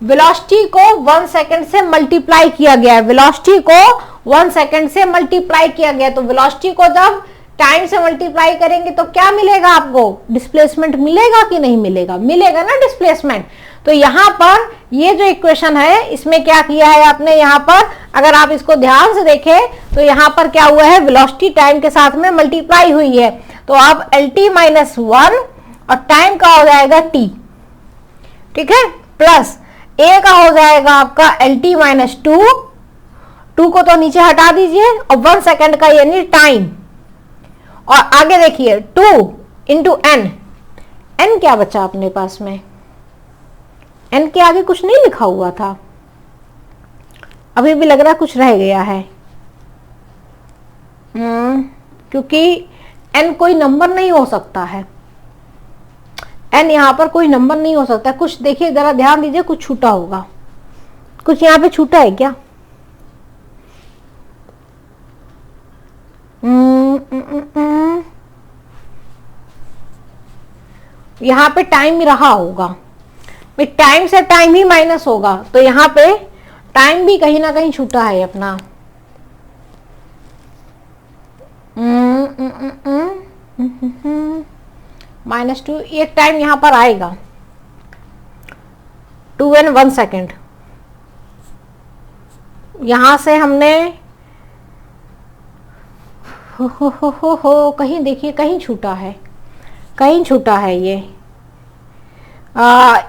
वेलोसिटी को 1 सेकंड से मल्टीप्लाई किया गया है, वेलोसिटी को 1 सेकंड से मल्टीप्लाई किया गया, तो वेलोसिटी को जब टाइम से मल्टीप्लाई करेंगे तो क्या मिलेगा आपको, डिस्प्लेसमेंट मिलेगा कि नहीं मिलेगा, मिलेगा ना डिस्प्लेसमेंट। तो यहाँ पर ये जो इक्वेशन है इसमें क्या किया है आपने, यहाँ पर अगर आप इसको ध्यान से देखें तो यहाँ पर क्या हुआ है, वेलोसिटी टाइम के साथ में मल्टीप्लाई हुई है, तो आप lt - 1 और टाइम का हो जाएगा t, ठीक है, प्लस a का हो जाएगा आपका lt - 2, 2 को तो नीचे हटा दीजिए, और 1 सेकंड का यानी टाइम, और आगे देखिए 2 इंटू n, n क्या बचा अपने पास में, n के आगे कुछ नहीं लिखा हुआ था, अभी भी लग रहा है कुछ रह गया है, क्योंकि n कोई नंबर नहीं हो सकता है, n यहाँ पर कोई नंबर नहीं हो सकता, कुछ देखिए जरा ध्यान दीजिए, कुछ छूटा होगा, कुछ यहाँ पे छूटा है क्या, यहाँ पे टाइम रहा होगा, टाइम से टाइम ही माइनस होगा, तो यहाँ पे टाइम भी कहीं ना कहीं छूटा है अपना, -2, एक टाइम यहाँ पर आएगा 2n 1 सेकेंड, यहां से हमने हो कहीं देखिए कहीं छूटा है, कहीं छूटा है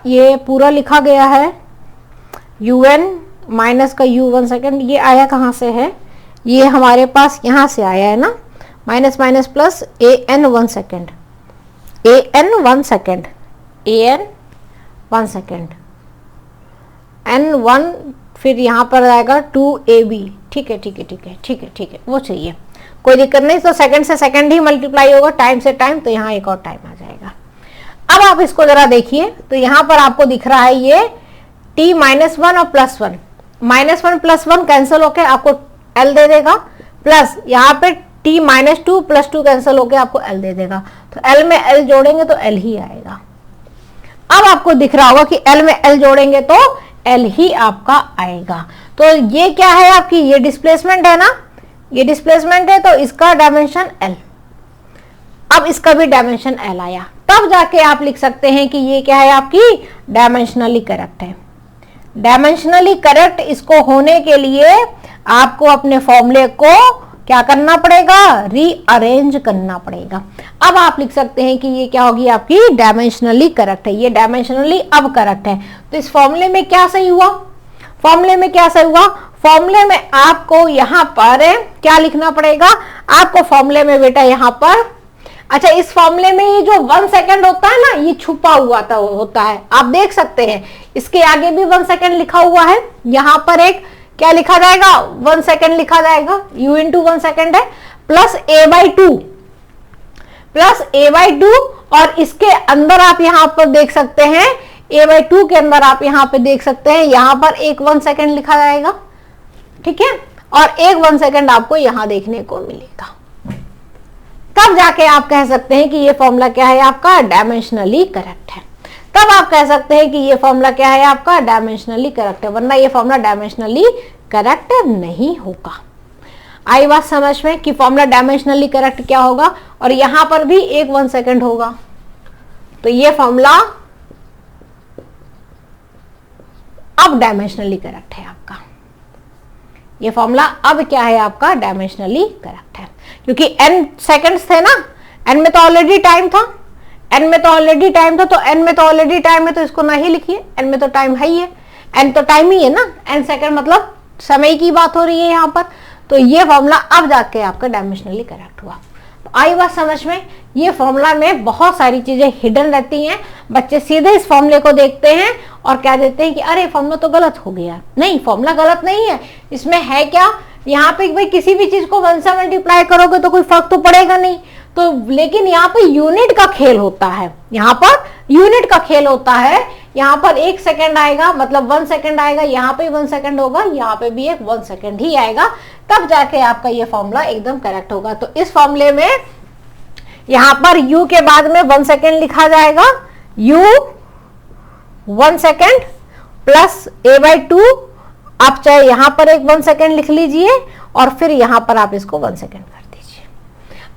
ये पूरा लिखा गया है, un माइनस का u 1 सेकेंड, ये आया कहाँ से है, ये हमारे पास यहाँ से आया है ना, minus minus plus an 1 second, an 1 second, an 1 second, n1 फिर यहाँ पर आएगा 2ab, ठीक है ठीक है ठीक है ठीक है ठीक है, वो चाहिए, कोई दिक्कत नहीं, तो सेकंड से सेकंड ही मल्टीप्लाई होगा, टाइम से टाइम, तो यहाँ एक और टाइम आ जाएगा। अब आप इसको जरा देखिए तो यहाँ पर आपको दिख रहा है ये t -1 और +1, -1 + 1 कैंसिल होके आपको l दे देगा, प्लस यहाँ पे t -2 + 2 कैंसिल होके आपको l दे देगा, तो l में l जोड़ेंगे तो l ही आएगा। अब आपको दिख रहा होगा कि l में l जोड़ेंगे तो l ही आपका आएगा। तो ये क्या है आपकी, ये डिस्प्लेसमेंट है ना, ये डिस्प्लेसमेंट है, तो इसका डायमेंशन l, अब इसका भी डायमेंशन l आया, तब जाके आप लिख सकते हैं कि ये क्या है आपकी डायमेंशनली करेक्ट है। डायमेंशनली करेक्ट इसको होने के लिए आपको अपने फॉर्मूले को क्या करना पड़ेगा, रीअरेंज करना पड़ेगा। अब आप लिख सकते हैं कि ये क्या होगी आपकी डायमेंशनली करेक्ट है, ये डायमेंशनली अब करेक्ट है। तो इस फॉर्मूले में क्या सही हुआ, फॉर्मूले में क्या सही हुआ, फॉर्मूले में आपको यहां पर क्या लिखना पड़ेगा, आपको फॉर्मूले में बेटा यहां पर, अच्छा इस फॉर्मूले में ये जो 1 सेकेंड होता है ना, ये छुपा हुआ होता है, आप देख सकते हैं इसके आगे भी 1 सेकेंड लिखा हुआ है, यहां पर एक क्या लिखा जाएगा 1 सेकेंड लिखा जाएगा, u इंटू 1 सेकेंड है, प्लस a/2 और इसके अंदर आप यहां पर देख सकते हैं a/2 के अंदर आप यहां पे देख सकते हैं यहां पर एक 1 सेकेंड लिखा जाएगा, ठीक है, और एक 1 सेकेंड आपको यहां देखने को मिलेगा। तब जाके आप कह सकते हैं कि ये फॉर्मूला क्या है आपका डायमेंशनली करेक्ट है, तब आप कह सकते हैं कि ये फॉर्मूला क्या है आपका डायमेंशनली करेक्ट है, वरना ये फॉर्मूला डायमेंशनली करेक्ट नहीं होगा। आई बात समझ में कि फॉर्मूला डायमेंशनली करेक्ट क्या होगा, और यहां पर भी एक 1 सेकेंड होगा, तो ये फॉर्मूला अब डायमेंशनली करेक्ट है आपका, ये फॉर्मूला अब क्या है आपका डायमेंशनली करेक्ट है, क्योंकि n सेकंड्स थे ना, n में तो ऑलरेडी टाइम था, n में तो ऑलरेडी टाइम था, तो n में तो ऑलरेडी टाइम है तो इसको नहीं लिखिए, n में तो टाइम है ही है, n तो टाइम ही है ना, n सेकंड मतलब समय की बात हो रही है यहाँ पर, तो ये फॉर्मूला अब जाके आपका डायमेंशनली करेक्ट हुआ। तो आई बात समझ में, ये फॉर्मूला में बहुत सारी चीजें हिडन रहती हैं, बच्चे सीधे इस फॉर्मूले को देखते हैं और क्या देते हैं कि अरे फॉर्मूला तो गलत हो गया, नहीं फॉर्मूला गलत नहीं है, इसमें है क्या, यहाँ पे भाई किसी भी चीज को 1 से मल्टीप्लाई करोगे तो कोई फर्क तो पड़ेगा नहीं, तो लेकिन यहाँ पे यूनिट का खेल होता है, यहाँ पर यूनिट का खेल होता है, यहाँ पर 1 सेकेंड आएगा मतलब 1 सेकेंड आएगा, यहाँ पे 1 सेकेंड होगा, यहाँ पे भी एक 1 सेकेंड ही आएगा, तब जाके आपका ये फॉर्मूला एकदम करेक्ट होगा। तो इस फॉर्मूले में यहाँ पर u के बाद में 1 सेकेंड लिखा जाएगा, u 1 सेकेंड प्लस a/2, आप चाहे यहां पर एक 1 सेकेंड लिख लीजिए और फिर यहां पर आप इसको 1 सेकेंड कर दीजिए।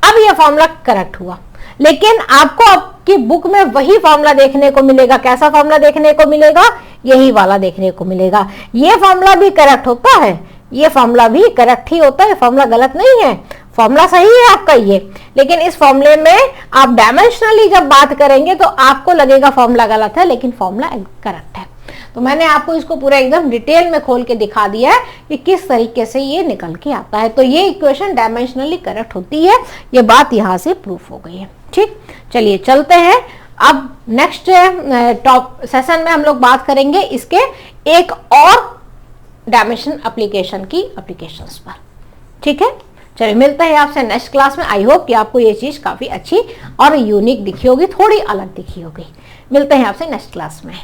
अब यह फॉर्मूला करेक्ट हुआ, लेकिन आपको आपकी बुक में वही फॉर्मूला देखने को मिलेगा, कैसा फॉर्मूला देखने को मिलेगा, यही वाला देखने को मिलेगा। यह फॉर्मूला भी करेक्ट होता है, ये फॉर्मूला भी करेक्ट ही होता है, फॉर्मूला गलत नहीं है, फॉर्मूला सही है आपका ये, लेकिन इस फॉर्मूले में आप डायमेंशनली जब बात करेंगे तो आपको लगेगा फॉर्मूला गलत है, लेकिन फॉर्मूला करेक्ट है। तो मैंने आपको इसको पूरा एकदम डिटेल में खोल के दिखा दिया है कि किस तरीके से ये निकल के आता है। तो ये इक्वेशन डायमेंशनली करेक्ट होती है, ये बात यहां से प्रूफ हो गई है। ठीक, चलिए चलते हैं अब नेक्स्ट टॉप सेशन में हम लोग बात करेंगे इसके एक और डायमेंशन एप्लीकेशन की एप्लीकेशंस पर। ठीक है, चलिए मिलते हैं आपसे नेक्स्ट क्लास में। आई होप कि आपको ये चीज काफी अच्छी और यूनिक दिखी होगी, थोड़ी अलग दिखी होगी। मिलते हैं आपसे नेक्स्ट क्लास में।